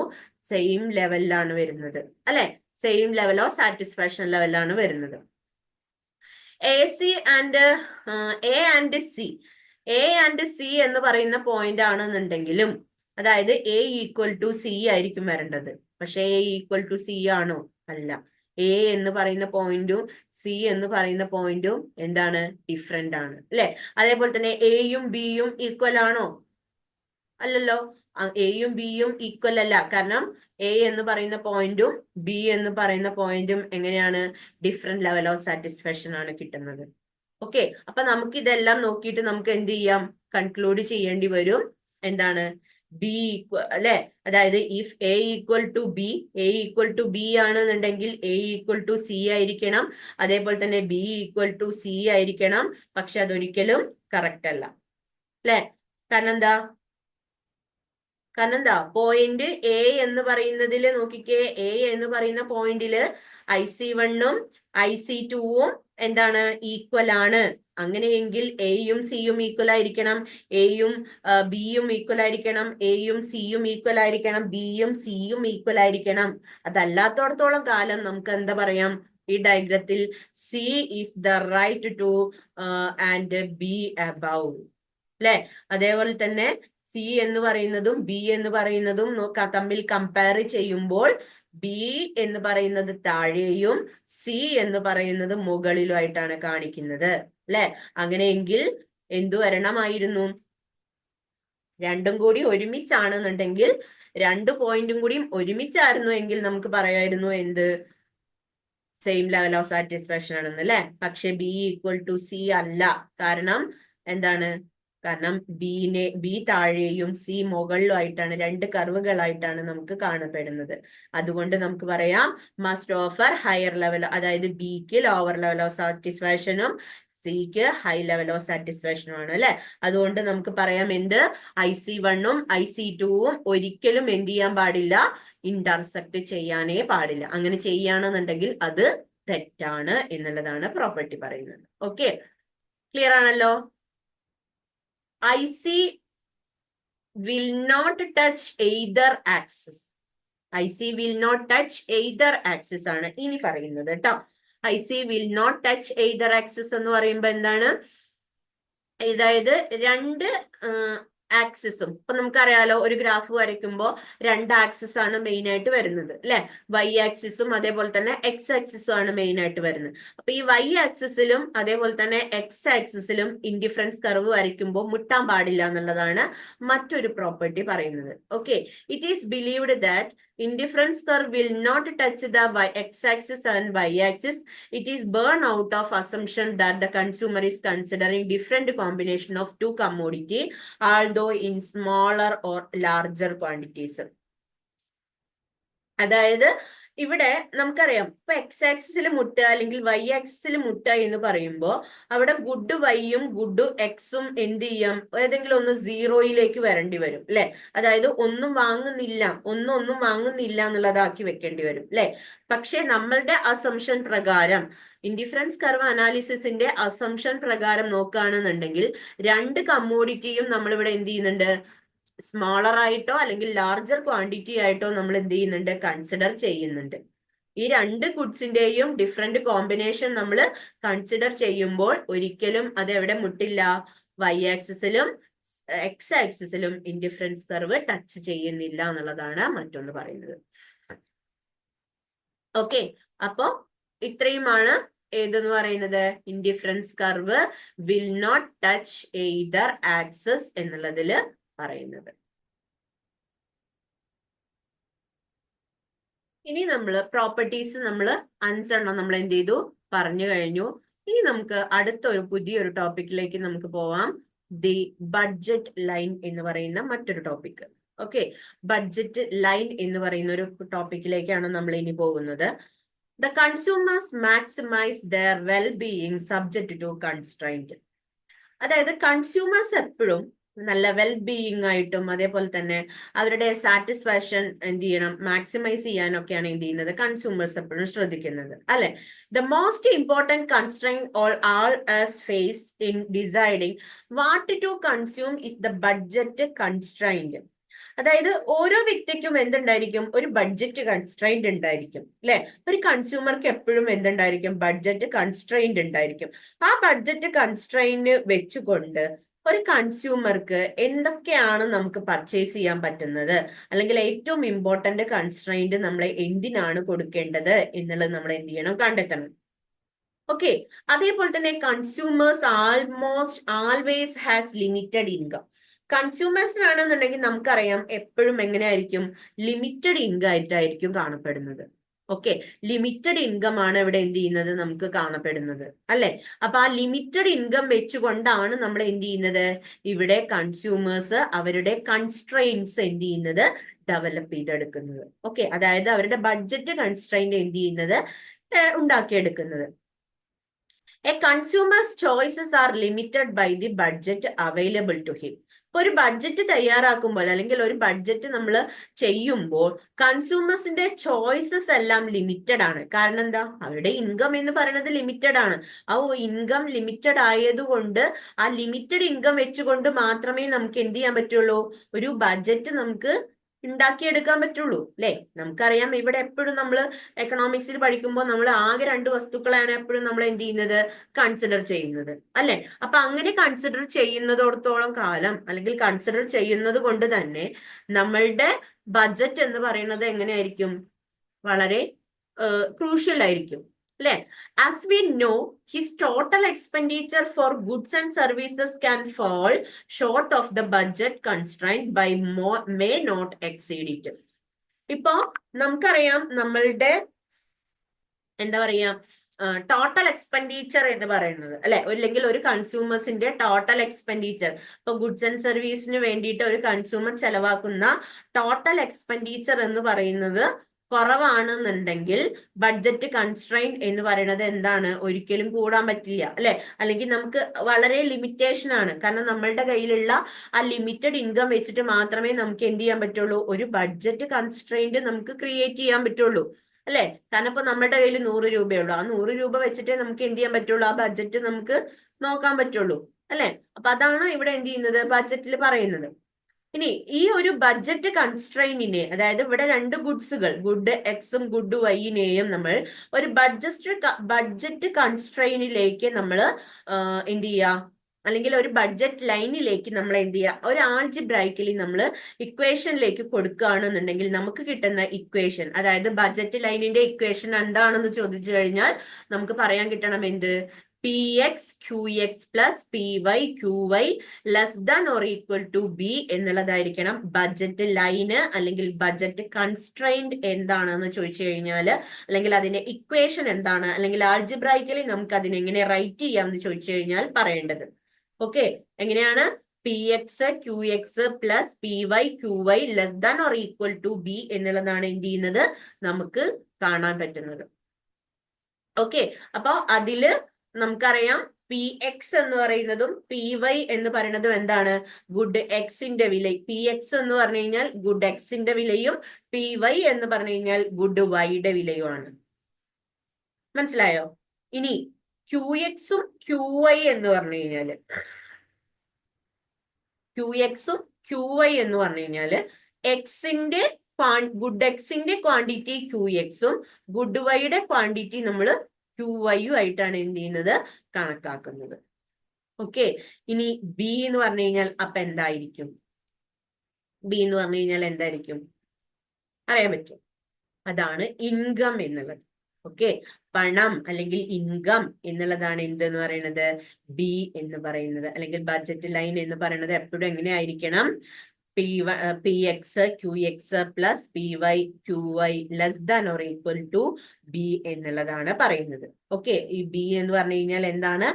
സെയിം ലെവലിലാണ് വരുന്നത്, അല്ലെ? സെയിം ലെവൽ ഓഫ് സാറ്റിസ്ഫാക്ഷൻ ലെവലാണ് വരുന്നത്. A ആൻഡ് സി എന്ന് പറയുന്ന പോയിന്റ് ആണെന്നുണ്ടെങ്കിലും, അതായത് A ഈക്വൽ ടു C ആയിരിക്കും വരേണ്ടത്. പക്ഷെ A ഈക്വൽ ടു C ആണോ? അല്ല. A എന്ന് പറയുന്ന പോയിന്റും C എന്ന് പറയുന്ന പോയിന്റും എന്താണ്, ഡിഫറെന്റ് ആണ്, അല്ലെ? അതേപോലെ തന്നെ Aയും Bയും ഈക്വൽ ആണോ? അല്ലല്ലോ. Aയും Bയും ഈക്വൽ അല്ല, കാരണം A എന്ന് പറയുന്ന പോയിന്റും B എന്ന് പറയുന്ന പോയിന്റും എങ്ങനെയാണ്, ഡിഫറെന്റ് ലെവൽ ഓഫ് സാറ്റിസ്ഫാക്ഷൻ ആണ് കിട്ടുന്നത്. ഓക്കെ, അപ്പൊ നമുക്ക് ഇതെല്ലാം നോക്കിയിട്ട് നമുക്ക് എന്ത് ചെയ്യാം, കൺക്ലൂഡ് ചെയ്യേണ്ടി വരും, എന്താണ്, B ഈക്വൽ, അല്ലെ? അതായത് if A equal to B ആണെന്നുണ്ടെങ്കിൽ A ഈക്വൽ ടു C ആയിരിക്കണം, അതേപോലെ തന്നെ B ഈക്വൽ ടു C ആയിരിക്കണം. പക്ഷെ അതൊരിക്കലും കറക്റ്റ് അല്ല, അല്ലെ? കാരണം എന്താ, പോയിന്റ് A എന്ന് പറയുന്നതിൽ നോക്കിക്കേ, A എന്ന് പറയുന്ന പോയിന്റില് IC1ഉം IC2ഉം എന്താണ്, ഈക്വൽ ആണ്. അങ്ങനെയെങ്കിൽ Aയും Cയും ഈക്വൽ ആയിരിക്കണം, Aയും Bയും ഈക്വൽ ആയിരിക്കണം, Aയും Cയും ഈക്വൽ ആയിരിക്കണം, Bയും Cയും ഈക്വൽ ആയിരിക്കണം. അതല്ലാത്തോടത്തോളം കാലം നമുക്ക് എന്താ പറയാം, ഈ ഡയഗ്രത്തിൽ C is the right to and B above, അല്ലെ? അതേപോലെ തന്നെ C എന്ന് പറയുന്നതും B എന്ന് പറയുന്നതും തമ്മിൽ കമ്പയർ ചെയ്യുമ്പോൾ B എന്ന് പറയുന്നത് താഴെയും C എന്ന് പറയുന്നത് മുകളിലുമായിട്ടാണ് കാണിക്കുന്നത്, അല്ലെ? അങ്ങനെയെങ്കിൽ എന്തു വരണമായിരുന്നു, രണ്ടും കൂടി ഒരുമിച്ചാണെന്നുണ്ടെങ്കിൽ, രണ്ട് പോയിന്റും കൂടി ഒരുമിച്ചായിരുന്നു എങ്കിൽ നമുക്ക് പറയായിരുന്നു എന്ത്, സെയിം ലെവൽ ഓഫ് സാറ്റിസ്ഫാക്ഷൻ ആണെന്ന്, അല്ലെ? പക്ഷെ B ഈക്വൽ ടു C അല്ല. കാരണം എന്താണ്, കാരണം B താഴെയും C മുകളിലുമായിട്ടാണ്, രണ്ട് കർവുകളായിട്ടാണ് നമുക്ക് കാണപ്പെടുന്നത്. അതുകൊണ്ട് നമുക്ക് പറയാം മസ്റ്റ് ഓഫർ ഹയർ ലെവൽ, അതായത് Bക്ക് ലോവർ ലെവൽ ഓഫ് സാറ്റിസ്ഫാക്ഷനും Cക്ക് ഹൈ ലെവൽ ഓഫ് സാറ്റിസ്ഫാക്ഷനും ആണ്, അല്ലെ? അതുകൊണ്ട് നമുക്ക് പറയാം എന്ത്, IC1ഉം IC2ഉം ഒരിക്കലും എന്ത് ചെയ്യാൻ പാടില്ല, ഇന്റർസെക്ട് ചെയ്യാനേ പാടില്ല. അങ്ങനെ ചെയ്യുകയാണെന്നുണ്ടെങ്കിൽ അത് തെറ്റാണ് എന്നുള്ളതാണ് പ്രോപ്പർട്ടി പറയുന്നത്. ഓക്കെ, ക്ലിയർ ആണല്ലോ? IC will not touch either axis. IC will not touch either axis ആണ് ഇനി പറയുന്നത് കേട്ടോ. IC will not touch either axis എന്ന് പറയുമ്പോ എന്താണ്? അതായത് രണ്ട് ആക്സിസും, ഇപ്പൊ നമുക്കറിയാലോ ഒരു ഗ്രാഫ് വരയ്ക്കുമ്പോൾ രണ്ട് ആക്സിസ് ആണ് മെയിൻ ആയിട്ട് വരുന്നത് അല്ലെ. Y ആക്സിസും അതേപോലെ തന്നെ X ആക്സിസും ആണ് മെയിൻ ആയിട്ട് വരുന്നത്. അപ്പൊ ഈ Y ആക്സിസിലും അതേപോലെ തന്നെ X ആക്സിസിലും ഇൻഡിഫറൻസ് കർവ് വരയ്ക്കുമ്പോൾ മുട്ടാൻ പാടില്ല എന്നുള്ളതാണ് മറ്റൊരു പ്രോപ്പർട്ടി പറയുന്നത്. Okay, it is believed that indifference curve will not touch the x-axis and y-axis. It is born out of assumption that the consumer is considering different combination of two commodity, although in smaller or larger quantities. അതായത് ഇവിടെ നമുക്കറിയാം ഇപ്പൊ X ആക്സിസിൽ മുട്ടുക അല്ലെങ്കിൽ Y ആക്സിസിൽ മുട്ടുക എന്ന് പറയുമ്പോൾ അവിടെ ഗുഡ് വൈയും ഗുഡ് എക്സും എന്ത് ചെയ്യാം, ഏതെങ്കിലും ഒന്ന് സീറോയിലേക്ക് വരേണ്ടി വരും അല്ലെ. അതായത് ഒന്നും വാങ്ങുന്നില്ല, ഒന്നും വാങ്ങുന്നില്ല എന്നുള്ളതാക്കി വെക്കേണ്ടി വരും അല്ലെ. പക്ഷെ നമ്മളുടെ അസംഷൻ പ്രകാരം, ഇൻഡിഫറൻസ് കർവ് അനാലിസിസിന്റെ അസംഷൻ പ്രകാരം നോക്കുകയാണെന്നുണ്ടെങ്കിൽ രണ്ട് കമ്മോഡിറ്റിയും നമ്മളിവിടെ എന്ത് ചെയ്യുന്നുണ്ട്, സ്മോളർ ആയിട്ടോ അല്ലെങ്കിൽ ലാർജർ ക്വാണ്ടിറ്റി ആയിട്ടോ നമ്മൾ എന്ത് ചെയ്യുന്നുണ്ട്, കൺസിഡർ ചെയ്യുന്നുണ്ട്. ഈ രണ്ട് ഗുഡ്സിന്റെയും ഡിഫറെന്റ് കോമ്പിനേഷൻ നമ്മൾ കൺസിഡർ ചെയ്യുമ്പോൾ ഒരിക്കലും അത് എവിടെ മുട്ടില്ല, വൈ ആക്സിസിലും എക്സ് ആക്സിസിലും ഇൻഡിഫറൻസ് കർവ് ടച്ച് ചെയ്യുന്നില്ല എന്നുള്ളതാണ് മറ്റൊന്ന് പറയുന്നത്. ഓക്കെ, അപ്പോ ഇത്രയുമാണ് ഏതെന്ന് പറയുന്നത്, indifference curve will not touch either axis എന്നുള്ളതില് പറയുന്നത്. ഇനി നമ്മൾ പ്രോപ്പർട്ടീസ് നമ്മൾ 5 നമ്മൾ എന്ത് ചെയ്തു, പറഞ്ഞു കഴിഞ്ഞു. ഇനി നമുക്ക് അടുത്തൊരു പുതിയൊരു ടോപ്പിക്കിലേക്ക് നമുക്ക് പോവാം. ദി ബഡ്ജറ്റ് ലൈൻ എന്ന് പറയുന്ന മറ്റൊരു ടോപ്പിക്. ഓക്കെ, ബഡ്ജറ്റ് ലൈൻ എന്ന് പറയുന്ന ഒരു ടോപ്പിക്കിലേക്കാണ് നമ്മൾ ഇനി പോകുന്നത്. The consumers maximise their well being subject to constraint. അതായത് കൺസ്യൂമേഴ്സ് എപ്പോഴും നല്ല വെൽ ബീയിങ് ആയിട്ടും അതേപോലെ തന്നെ അവരുടെ സാറ്റിസ്ഫാക്ഷൻ എന്ത് ചെയ്യണം, മാക്സിമൈസ് ചെയ്യാനൊക്കെയാണ് എന്ത് ചെയ്യുന്നത്, കൺസ്യൂമേഴ്സ് എപ്പോഴും ശ്രദ്ധിക്കുന്നത് അല്ലെ. The most important constraint all us face in deciding what to consume is the budget constraint. അതായത് ഓരോ വ്യക്തിക്കും എന്തുണ്ടായിരിക്കും, ഒരു ബഡ്ജറ്റ് കൺസ്ട്രെയിന്റ് ഉണ്ടായിരിക്കും അല്ലെ. ഒരു കൺസ്യൂമർക്ക് എപ്പോഴും എന്തുണ്ടായിരിക്കും, ബഡ്ജറ്റ് കൺസ്ട്രെയിന്റ് ഉണ്ടായിരിക്കും. ആ ബഡ്ജറ്റ് കൺസ്ട്രെയിന്റ് വെച്ചുകൊണ്ട് ഒരു കൺസ്യൂമർക്ക് എന്തൊക്കെയാണ് നമുക്ക് പർച്ചേസ് ചെയ്യാൻ പറ്റുന്നത്, അല്ലെങ്കിൽ ഏറ്റവും ഇമ്പോർട്ടന്റ് കൺസ്ട്രെയിന്റ് നമ്മൾ എന്തിനാണ് കൊടുക്കേണ്ടത് എന്നുള്ളത് നമ്മൾ എന്ത് ചെയ്യണം, കണ്ടെത്തണം. ഓക്കെ, അതേപോലെ തന്നെ consumers always has limited income. കൺസ്യൂമേഴ്സിനാണെന്നുണ്ടെങ്കിൽ നമുക്കറിയാം എപ്പോഴും എങ്ങനെയായിരിക്കും, ലിമിറ്റഡ് ഇൻകം ആയിട്ടായിരിക്കും കാണപ്പെടുന്നത്. ഓക്കെ, ലിമിറ്റഡ് ഇൻകം ആണ് ഇവിടെ എന്ത് ചെയ്യുന്നത്, നമുക്ക് കാണപ്പെടുന്നത് അല്ലെ. അപ്പൊ ആ ലിമിറ്റഡ് ഇൻകം വെച്ചുകൊണ്ടാണ് നമ്മൾ എന്ത് ചെയ്യുന്നത്, ഇവിടെ കൺസ്യൂമേഴ്സ് അവരുടെ കൺസ്ട്രെയിൻസ് എന്ത് ചെയ്യുന്നത്, ഡെവലപ്പ് ചെയ്തെടുക്കുന്നത്. ഓക്കെ, അതായത് അവരുടെ ബഡ്ജറ്റ് കൺസ്ട്രെയിന്റ് എന്ത് ചെയ്യുന്നത്, ഉണ്ടാക്കിയെടുക്കുന്നത്. A consumer's choices are limited by the budget available to him. ഒരു ബഡ്ജറ്റ് തയ്യാറാക്കുമ്പോൾ അല്ലെങ്കിൽ ഒരു ബഡ്ജറ്റ് നമ്മൾ ചെയ്യുമ്പോൾ കൺസ്യൂമേഴ്സിന്റെ ചോയ്സസ് എല്ലാം ലിമിറ്റഡ് ആണ്. കാരണം എന്താ, അവരുടെ ഇൻകം എന്ന് പറയുന്നത് ലിമിറ്റഡ് ആണ്. ആ ഇൻകം ലിമിറ്റഡ് ആയതുകൊണ്ട് ആ ലിമിറ്റഡ് ഇൻകം വെച്ചുകൊണ്ട് മാത്രമേ നമുക്ക് എന്ത് ചെയ്യാൻ പറ്റുള്ളൂ, ഒരു ബഡ്ജറ്റ് നമുക്ക് ഉണ്ടാക്കിയെടുക്കാൻ പറ്റുള്ളൂ അല്ലെ. നമുക്കറിയാം ഇവിടെ എപ്പോഴും നമ്മൾ എക്കണോമിക്സിൽ പഠിക്കുമ്പോൾ നമ്മൾ ആകെ 2 വസ്തുക്കളാണ് എപ്പോഴും നമ്മൾ എന്ത് ചെയ്യുന്നത്, കൺസിഡർ ചെയ്യുന്നത് അല്ലെ. അപ്പൊ അങ്ങനെ കൺസിഡർ ചെയ്യുന്നതോടത്തോളം കാലം അല്ലെങ്കിൽ കൺസിഡർ ചെയ്യുന്നത് കൊണ്ട് തന്നെ നമ്മളുടെ ബഡ്ജറ്റ് എന്ന് പറയുന്നത് എങ്ങനെയായിരിക്കും, വളരെ ക്രൂഷ്യൽ ആയിരിക്കും അല്ലെ. As we know his total expenditure for goods and services can fall short of the budget constraint by may not exceed it. ഇപ്പോ നമുക്കറിയാം നമ്മളുടെ എന്താ പറയാ, ടോട്ടൽ എക്സ്പെൻഡിച്ചർ എന്ന് പറയുന്നത് അല്ലെ, അല്ലെങ്കിൽ ഒരു കൺസ്യൂമേഴ്സിന്റെ ടോട്ടൽ എക്സ്പെൻഡിച്ചർ, ഇപ്പൊ ഗുഡ്സ് ആൻഡ് സർവീസിന് വേണ്ടിയിട്ട് ഒരു കൺസ്യൂമർ ചെലവാക്കുന്ന ടോട്ടൽ എക്സ്പെൻഡിച്ചർ എന്ന് പറയുന്നത് കുറവാണെന്നുണ്ടെങ്കിൽ ബഡ്ജറ്റ് കൺസ്ട്രെയിന്റ് എന്ന് പറയുന്നത് എന്താണ്, ഒരിക്കലും കൂടാൻ പറ്റില്ല അല്ലെ. അല്ലെങ്കിൽ നമുക്ക് വളരെ ലിമിറ്റേഷൻ ആണ്. കാരണം നമ്മളുടെ കയ്യിലുള്ള ആ ലിമിറ്റഡ് ഇൻകം വെച്ചിട്ട് മാത്രമേ നമുക്ക് എന്ത് ചെയ്യാൻ പറ്റുള്ളൂ, ഒരു ബഡ്ജറ്റ് കൺസ്ട്രെയിന്റ് നമുക്ക് ക്രിയേറ്റ് ചെയ്യാൻ പറ്റുള്ളൂ അല്ലെ. കാരണം ഇപ്പൊ നമ്മുടെ കയ്യിൽ 100 രൂപയുള്ളൂ, ആ 100 രൂപ വെച്ചിട്ടേ നമുക്ക് എന്ത് ചെയ്യാൻ പറ്റുള്ളൂ, ആ ബഡ്ജറ്റ് നമുക്ക് നോക്കാൻ പറ്റുള്ളൂ അല്ലെ. അപ്പൊ അതാണ് ഇവിടെ എന്ത് ചെയ്യുന്നത്, ബഡ്ജറ്റിൽ പറയുന്നത്. ഇനി ഈ ഒരു ബഡ്ജറ്റ് കൺസ്ട്രെയിനിനെ, അതായത് ഇവിടെ രണ്ട് ഗുഡ്സുകൾ, ഗുഡ് എക്സും ഗുഡ് വൈനെയും നമ്മൾ ഒരു ബഡ്ജറ്റ് കൺസ്ട്രെയിനിലേക്ക് നമ്മൾ എന്ത് ചെയ്യുക, അല്ലെങ്കിൽ ഒരു ബഡ്ജറ്റ് ലൈനിലേക്ക് നമ്മൾ എന്ത് ചെയ്യുക, ഒരു ആൾജിബ്രായിക്കലി നമ്മൾ ഇക്വേഷനിലേക്ക് കൊടുക്കുകയാണെന്നുണ്ടെങ്കിൽ നമുക്ക് കിട്ടുന്ന ഇക്വേഷൻ, അതായത് ബഡ്ജറ്റ് ലൈനിന്റെ ഇക്വേഷൻ എന്താണെന്ന് ചോദിച്ചു കഴിഞ്ഞാൽ നമുക്ക് പറയാൻ കിട്ടണം എന്ത്, P X Q X plus P Y Q Y less than or equal to B എന്നുള്ളതായിരിക്കണം ബഡ്ജറ്റ് ലൈന്, അല്ലെങ്കിൽ ബഡ്ജറ്റ് കൺസ്ട്രെയിൻഡ് എന്താണെന്ന് ചോദിച്ചു കഴിഞ്ഞാൽ, അല്ലെങ്കിൽ അതിന്റെ ഇക്വേഷൻ എന്താണ്, അല്ലെങ്കിൽ ആൾജിബ്രായിക്കലി നമുക്ക് അതിനെ എങ്ങനെ റൈറ്റ് ചെയ്യാം എന്ന് ചോദിച്ചു കഴിഞ്ഞാൽ പറയേണ്ടത്. ഓക്കെ, എങ്ങനെയാണ്, P X Q X plus P Y Q Y less than or equal to B എന്നുള്ളതാണ് എന്ത് ചെയ്യുന്നത്, നമുക്ക് കാണാൻ പറ്റുന്നത്. ഓക്കെ, അപ്പൊ അതില് നമുക്കറിയാം പി എക്സ് എന്ന് പറയുന്നതും പി വൈ എന്ന് പറയുന്നതും എന്താണ്, ഗുഡ് എക്സിന്റെ വില. പി എക്സ് എന്ന് പറഞ്ഞു കഴിഞ്ഞാൽ ഗുഡ് എക്സിന്റെ വിലയും പി വൈ എന്ന് പറഞ്ഞു കഴിഞ്ഞാൽ ഗുഡ് വൈയുടെ വിലയുമാണ്. മനസ്സിലായോ? ഇനി ക്യൂ എക്സും ക്യൂ വൈ എന്ന് പറഞ്ഞു കഴിഞ്ഞാല്, ക്യൂ എക്സും ക്യൂ വൈ എന്ന് പറഞ്ഞു കഴിഞ്ഞാല് എക്സിന്റെ ഗുഡ് എക്സിന്റെ ക്വാണ്ടിറ്റി ക്യൂ എക്സും ഗുഡ് വൈയുടെ ക്വാണ്ടിറ്റി നമ്മൾ ക്യൂ വൈയും ആയിട്ടാണ് എന്ത് ചെയ്യുന്നത്, കണക്കാക്കുന്നത്. ഓക്കെ, ഇനി ബി എന്ന് പറഞ്ഞു കഴിഞ്ഞാൽ അപ്പൊ എന്തായിരിക്കും, ബി എന്ന് പറഞ്ഞു കഴിഞ്ഞാൽ എന്തായിരിക്കും അറിയാൻ പറ്റും, അതാണ് ഇൻകം എന്നുള്ളത്. ഓക്കെ, പണം അല്ലെങ്കിൽ ഇൻകം എന്നുള്ളതാണ് എന്തെന്ന് പറയുന്നത്, ബി എന്ന് പറയുന്നത്, അല്ലെങ്കിൽ ബഡ്ജറ്റ് ലൈൻ എന്ന് പറയുന്നത് എപ്പോഴും എങ്ങനെയായിരിക്കണം, P X Q X plus P Y Q Y less than or equal to B എന്നുള്ളതാണ് പറയുന്നത്. ഓക്കെ, ഈ ബി എന്ന് പറഞ്ഞു കഴിഞ്ഞാൽ എന്താണ്,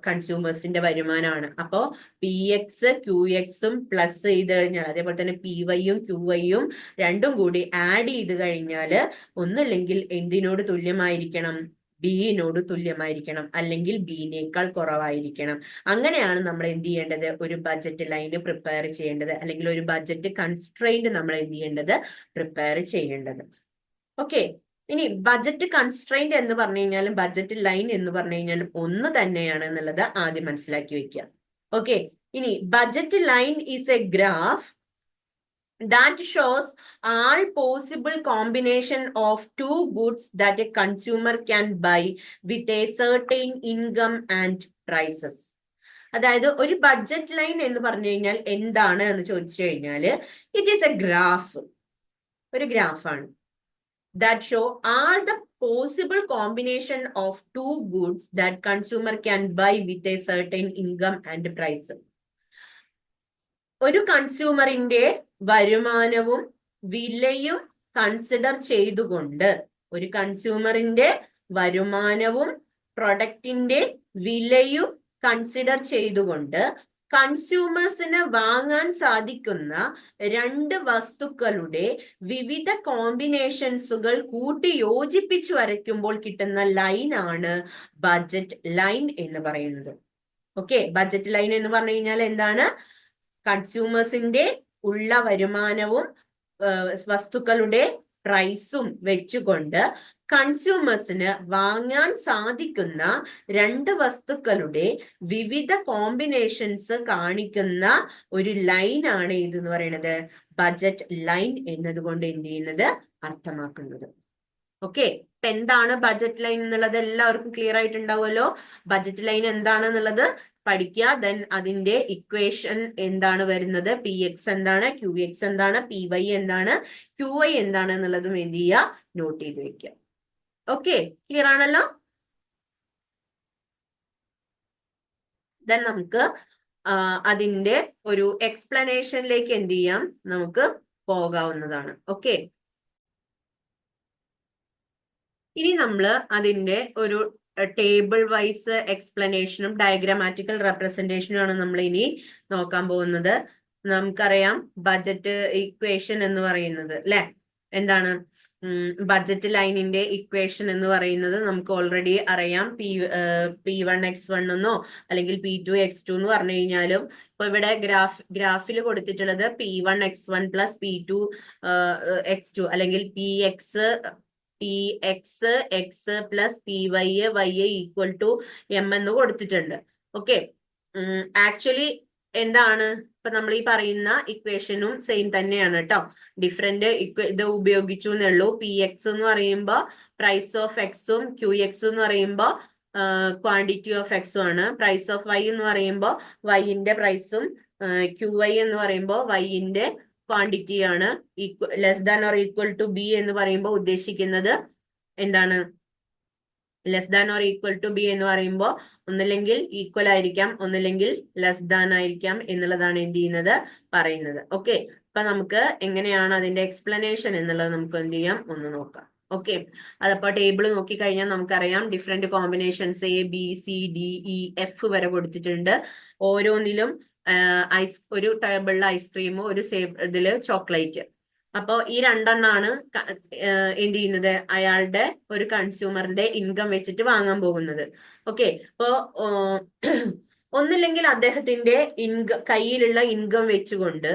കൺസ്യൂമേഴ്സിന്റെ വരുമാനമാണ്. അപ്പോ പി എക്സ് ക്യൂ എക്സും പ്ലസ് ചെയ്ത് കഴിഞ്ഞാൽ, അതേപോലെ തന്നെ പി വൈയും ക്യൂ വൈയും രണ്ടും കൂടി ആഡ് ചെയ്ത് കഴിഞ്ഞാല് ഒന്നുമില്ലെങ്കിൽ എന്തിനോട് തുല്യമായിരിക്കണം, ബിയിനോട് തുല്യമായിരിക്കണം, അല്ലെങ്കിൽ ബിനേക്കാൾ കുറവായിരിക്കണം. അങ്ങനെയാണ് നമ്മൾ എന്ത് ചെയ്യേണ്ടത്, ഒരു ബഡ്ജറ്റ് ലൈന് പ്രിപ്പയർ ചെയ്യേണ്ടത്, അല്ലെങ്കിൽ ഒരു ബഡ്ജറ്റ് കൺസ്ട്രെയിന്റ് നമ്മൾ എന്ത് ചെയ്യേണ്ടത്, പ്രിപ്പയർ ചെയ്യേണ്ടത്. ഓക്കെ, ഇനി ബഡ്ജറ്റ് കൺസ്ട്രെയിന്റ് എന്ന് പറഞ്ഞു കഴിഞ്ഞാലും ബഡ്ജറ്റ് ലൈൻ എന്ന് പറഞ്ഞു കഴിഞ്ഞാലും ഒന്ന് തന്നെയാണ് എന്നുള്ളത് ആദ്യം മനസ്സിലാക്കി വെക്കുക. ഓക്കെ, ഇനി budget line is A graph that shows all possible combination of two goods that a consumer can buy with a certain income and prices. അതായത് ഒരു ബഡ്ജറ്റ് ലൈൻ എന്ന് പറഞ്ഞു കഴിഞ്ഞാൽ എന്താണ് എന്ന് ചോദിച്ചു കഴിഞ്ഞാല്, ഇറ്റ് ഈസ് എ ഗ്രാഫ്, ഒരു ഗ്രാഫാണ്. that show all the possible combination of two goods that consumer can buy with a certain income and price. ഒരു കൺസ്യൂമറിന്റെ വരുമാനവും വിലയും കൺസിഡർ ചെയ്തുകൊണ്ട്, ഒരു കൺസ്യൂമറിന്റെ വരുമാനവും പ്രൊഡക്റ്റിന്റെ വിലയും കൺസിഡർ ചെയ്തുകൊണ്ട് കൺസ്യൂമേഴ്സിന് വാങ്ങാൻ സാധിക്കുന്ന രണ്ട് വസ്തുക്കളുടെ വിവിധ കോമ്പിനേഷൻസുകൾ കൂട്ടി യോജിപ്പിച്ചു വരയ്ക്കുമ്പോൾ കിട്ടുന്ന ലൈനാണ് ബഡ്ജറ്റ് ലൈൻ എന്ന് പറയുന്നത്. ഓക്കെ, ബഡ്ജറ്റ് ലൈൻ എന്ന് പറഞ്ഞു കഴിഞ്ഞാൽ എന്താണ്, കൺസ്യൂമേഴ്സിന്റെ ഉള്ള വരുമാനവും വസ്തുക്കളുടെ പ്രൈസും വെച്ചുകൊണ്ട് കൺസ്യൂമേഴ്സിന് വാങ്ങാൻ സാധിക്കുന്ന രണ്ട് വസ്തുക്കളുടെ വിവിധ കോമ്പിനേഷൻസ് കാണിക്കുന്ന ഒരു ലൈനാണ് ഇതെന്ന് പറയുന്നത് ബഡ്ജറ്റ് ലൈൻ എന്നതുകൊണ്ട് എന്ത് ചെയ്യുന്നത്, അർത്ഥമാക്കുന്നത്. ഓക്കെ, ഇപ്പൊ എന്താണ് ബഡ്ജറ്റ് ലൈൻ എന്നുള്ളത് എല്ലാവർക്കും ക്ലിയർ ആയിട്ടുണ്ടാവുമല്ലോ. ബഡ്ജറ്റ് ലൈൻ എന്താണെന്നുള്ളത് പഠിക്കുക. ദെൻ അതിന്റെ ഇക്വേഷൻ എന്താണ് വരുന്നത്, പി എക്സ് എന്താണ്, ക്യൂ എക്സ് എന്താണ്, പി വൈ എന്താണ്, ക്യൂ വൈ എന്താണ് എന്നുള്ളതും എന്ത് ചെയ്യുക, നോട്ട് ചെയ്ത് വെക്കുക. ഓക്കെ, ക്ലിയർ ആണല്ലോ. ദെൻ നമുക്ക് അതിന്റെ ഒരു എക്സ്പ്ലനേഷനിലേക്ക് എന്ത് ചെയ്യാം, നമുക്ക് പോകാവുന്നതാണ്. ഓക്കെ, ഇനി നമ്മൾ അതിന്റെ ഒരു ടേബിൾ വൈസ് എക്സ്പ്ലനേഷനും ഡയഗ്രാമാറ്റിക്കൽ റെപ്രസെന്റേഷനും ആണ് നമ്മൾ ഇനി നോക്കാൻ പോകുന്നത്. നമുക്കറിയാം ബഡ്ജറ്റ് ഇക്വേഷൻ എന്ന് പറയുന്നത് അല്ലെ, എന്താണ് ബഡ്ജറ്റ് ലൈനിന്റെ ഇക്വേഷൻ എന്ന് പറയുന്നത് നമുക്ക് ഓൾറെഡി അറിയാം. P1x1 എന്നോ അല്ലെങ്കിൽ P2x2 എന്ന് പറഞ്ഞു കഴിഞ്ഞാലും, ഇപ്പൊ ഇവിടെ ഗ്രാഫിൽ കൊടുത്തിട്ടുള്ളത് P1x1 പ്ലസ് P2x2 അല്ലെങ്കിൽ Px plus Py y equal to M എന്ന് കൊടുത്തിട്ടുണ്ട്. ഓക്കെ. ആക്ച്വലി എന്താണ് ഇപ്പൊ നമ്മൾ ഈ പറയുന്ന ഇക്വേഷനും സെയിം തന്നെയാണ് കേട്ടോ. ഡിഫറെന്റ് ഇത് ഉപയോഗിച്ചു എന്നുള്ളൂ. പി എക്സ് എന്ന് പറയുമ്പോ പ്രൈസ് ഓഫ് എക്സും ക്യു എക്സ് എന്ന് പറയുമ്പോ ക്വാണ്ടിറ്റി ഓഫ് എക്സും ആണ്. പ്രൈസ് ഓഫ് വൈ എന്ന് പറയുമ്പോ വൈന്റെ പ്രൈസും ക്യു വൈ എന്ന് പറയുമ്പോ വൈന്റെ ക്വാണ്ടിറ്റിയാണ്. Less than or equal to B എന്ന് പറയുമ്പോൾ ഉദ്ദേശിക്കുന്നത് എന്താണ്? Less than or equal to B എന്ന് പറയുമ്പോൾ ഒന്നില്ലെങ്കിൽ ഈക്വൽ ആയിരിക്കാം, ഒന്നില്ലെങ്കിൽ ലെസ് ദാൻ ആയിരിക്കാം എന്നുള്ളതാണ് എന്ത് ചെയ്യുന്നത്, പറയുന്നത്. ഓക്കെ. അപ്പൊ നമുക്ക് എങ്ങനെയാണ് അതിന്റെ എക്സ്പ്ലനേഷൻ എന്നുള്ളത് നമുക്ക് എന്ത് ചെയ്യാം, ഒന്ന് നോക്കാം. ഓക്കെ. അതപ്പോ ടേബിൾ നോക്കിക്കഴിഞ്ഞാൽ നമുക്കറിയാം ഡിഫറെന്റ് കോമ്പിനേഷൻസ് ABCDEF വരെ കൊടുത്തിട്ടുണ്ട്. ഓരോന്നിലും ഒരു ടേബിളിൽ ഐസ്ക്രീമും ഒരു ഇതില് ചോക്ലേറ്റ്. അപ്പോ ഈ രണ്ടെണ്ണാണ് എന്ത് ചെയ്യുന്നത്, അയാളുടെ ഒരു കൺസ്യൂമറിന്റെ ഇൻകം വെച്ചിട്ട് വാങ്ങാൻ പോകുന്നത്. ഓക്കെ. അപ്പോ ഒന്നില്ലെങ്കിൽ അദ്ദേഹത്തിന്റെ കയ്യിലുള്ള ഇൻകം വെച്ചുകൊണ്ട്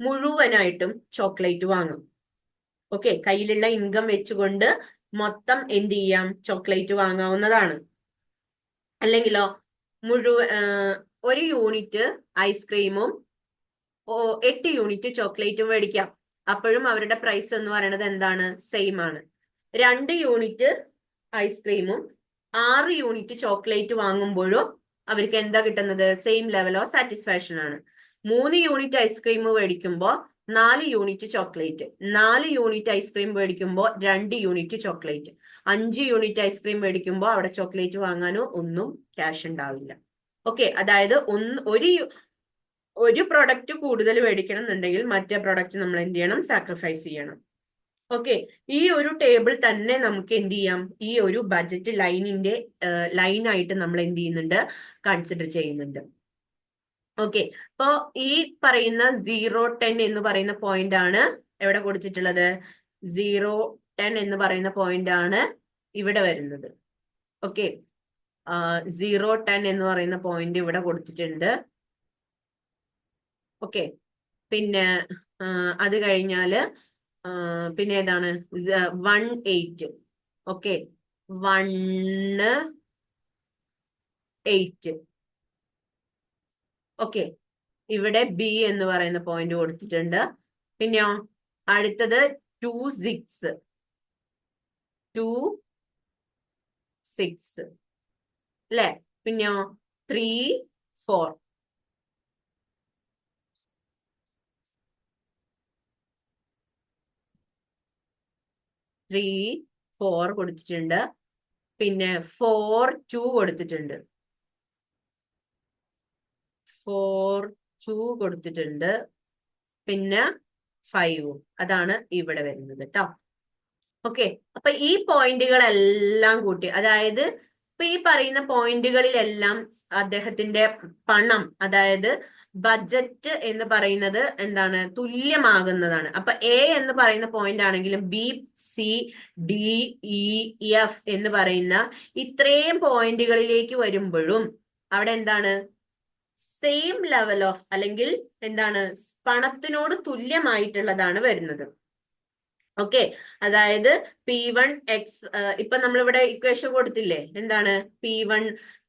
മുഴുവനായിട്ടും ചോക്ലേറ്റ് വാങ്ങും. ഓക്കെ. കയ്യിലുള്ള ഇൻകം വെച്ചുകൊണ്ട് മൊത്തം എന്ത് ചെയ്യാം, ചോക്ലേറ്റ് വാങ്ങാവുന്നതാണ്. അല്ലെങ്കിലോ ഒരു യൂണിറ്റ് ഐസ്ക്രീമും 8 യൂണിറ്റ് ചോക്ലേറ്റും മേടിക്കാം. അപ്പോഴും അവരുടെ പ്രൈസ് എന്ന് പറയുന്നത് എന്താണ്, സെയിം ആണ്. 2 യൂണിറ്റ് ഐസ്ക്രീമും 6 യൂണിറ്റ് ചോക്ലേറ്റ് വാങ്ങുമ്പോഴും അവർക്ക് എന്താ കിട്ടുന്നത്, സെയിം ലെവൽ ഓഫ് സാറ്റിസ്ഫാക്ഷൻ ആണ്. 3 യൂണിറ്റ് ഐസ്ക്രീം മേടിക്കുമ്പോൾ 4 യൂണിറ്റ് ചോക്ലേറ്റ്, 4 യൂണിറ്റ് ഐസ്ക്രീം മേടിക്കുമ്പോൾ 2 യൂണിറ്റ് ചോക്ലേറ്റ്, 5 യൂണിറ്റ് ഐസ്ക്രീം മേടിക്കുമ്പോൾ അവിടെ ചോക്ലേറ്റ് വാങ്ങാനോ ഒന്നും ക്യാഷ് ഉണ്ടാവില്ല. ഓക്കെ. അതായത് ഒരു പ്രൊഡക്റ്റ് കൂടുതൽ മേടിക്കണം എന്നുണ്ടെങ്കിൽ മറ്റേ പ്രൊഡക്റ്റ് നമ്മൾ എന്ത് ചെയ്യണം, സാക്രിഫൈസ് ചെയ്യണം. ഓക്കെ. ഈ ഒരു ടേബിൾ തന്നെ നമുക്ക് എന്ത് ചെയ്യാം, ഈ ഒരു ബഡ്ജറ്റ് ലൈനായിട്ട് നമ്മൾ എന്ത് ചെയ്യുന്നുണ്ട്, കൺസിഡർ ചെയ്യുന്നുണ്ട്. ഓക്കെ. അപ്പോ ഈ പറയുന്ന 0-10 എന്ന് പറയുന്ന പോയിന്റ് ആണ് എവിടെ കൊടുത്തിട്ടുള്ളത്, 0-10 എന്ന് പറയുന്ന പോയിന്റ് ആണ് ഇവിടെ വരുന്നത്. ഓക്കെ. 0-10 എന്ന് പറയുന്ന പോയിന്റ് ഇവിടെ കൊടുത്തിട്ടുണ്ട്. ഓക്കെ. പിന്നെ അത് കഴിഞ്ഞാല് പിന്നെ ഏതാണ്, 1-8. ഓക്കെ. 1-8. ഓക്കെ. ഇവിടെ ബി എന്ന് പറയുന്ന പോയിന്റ് കൊടുത്തിട്ടുണ്ട്. പിന്നെയോ അടുത്തത് 2-6 അല്ലെ. പിന്നെയോ 3-4. കൊടുത്തിട്ടുണ്ട്. പിന്നെ 4-2 കൊടുത്തിട്ടുണ്ട്. 4-2 കൊടുത്തിട്ടുണ്ട്. പിന്നെ 5. അതാണ് ഇവിടെ വരുന്നത് കേട്ടോ. ഓക്കെ. അപ്പൊ ഈ പോയിന്റുകളെല്ലാം കൂട്ടി, അതായത് ഇപ്പൊ ഈ പറയുന്ന പോയിന്റുകളിലെല്ലാം അദ്ദേഹത്തിന്റെ പണം, അതായത് ബഡ്ജറ്റ് എന്ന് പറയുന്നത് എന്താണ്, തുല്യമാകുന്നതാണ്. അപ്പൊ എ എന്ന് പറയുന്ന പോയിന്റ് ആണെങ്കിലും BCDEF എന്ന് പറയുന്ന ഇത്രയും പോയിന്റുകളിലേക്ക് വരുമ്പോഴും അവിടെ എന്താണ്, സെയിം ലെവൽ ഓഫ്, അല്ലെങ്കിൽ എന്താണ്, പണത്തിനോട് തുല്യമായിട്ടുള്ളതാണ് വരുന്നത്. ഓക്കെ. അതായത് P1X, ഇപ്പൊ നമ്മളിവിടെ ഇക്വേഷൻ കൊടുത്തില്ലേ, എന്താണ്,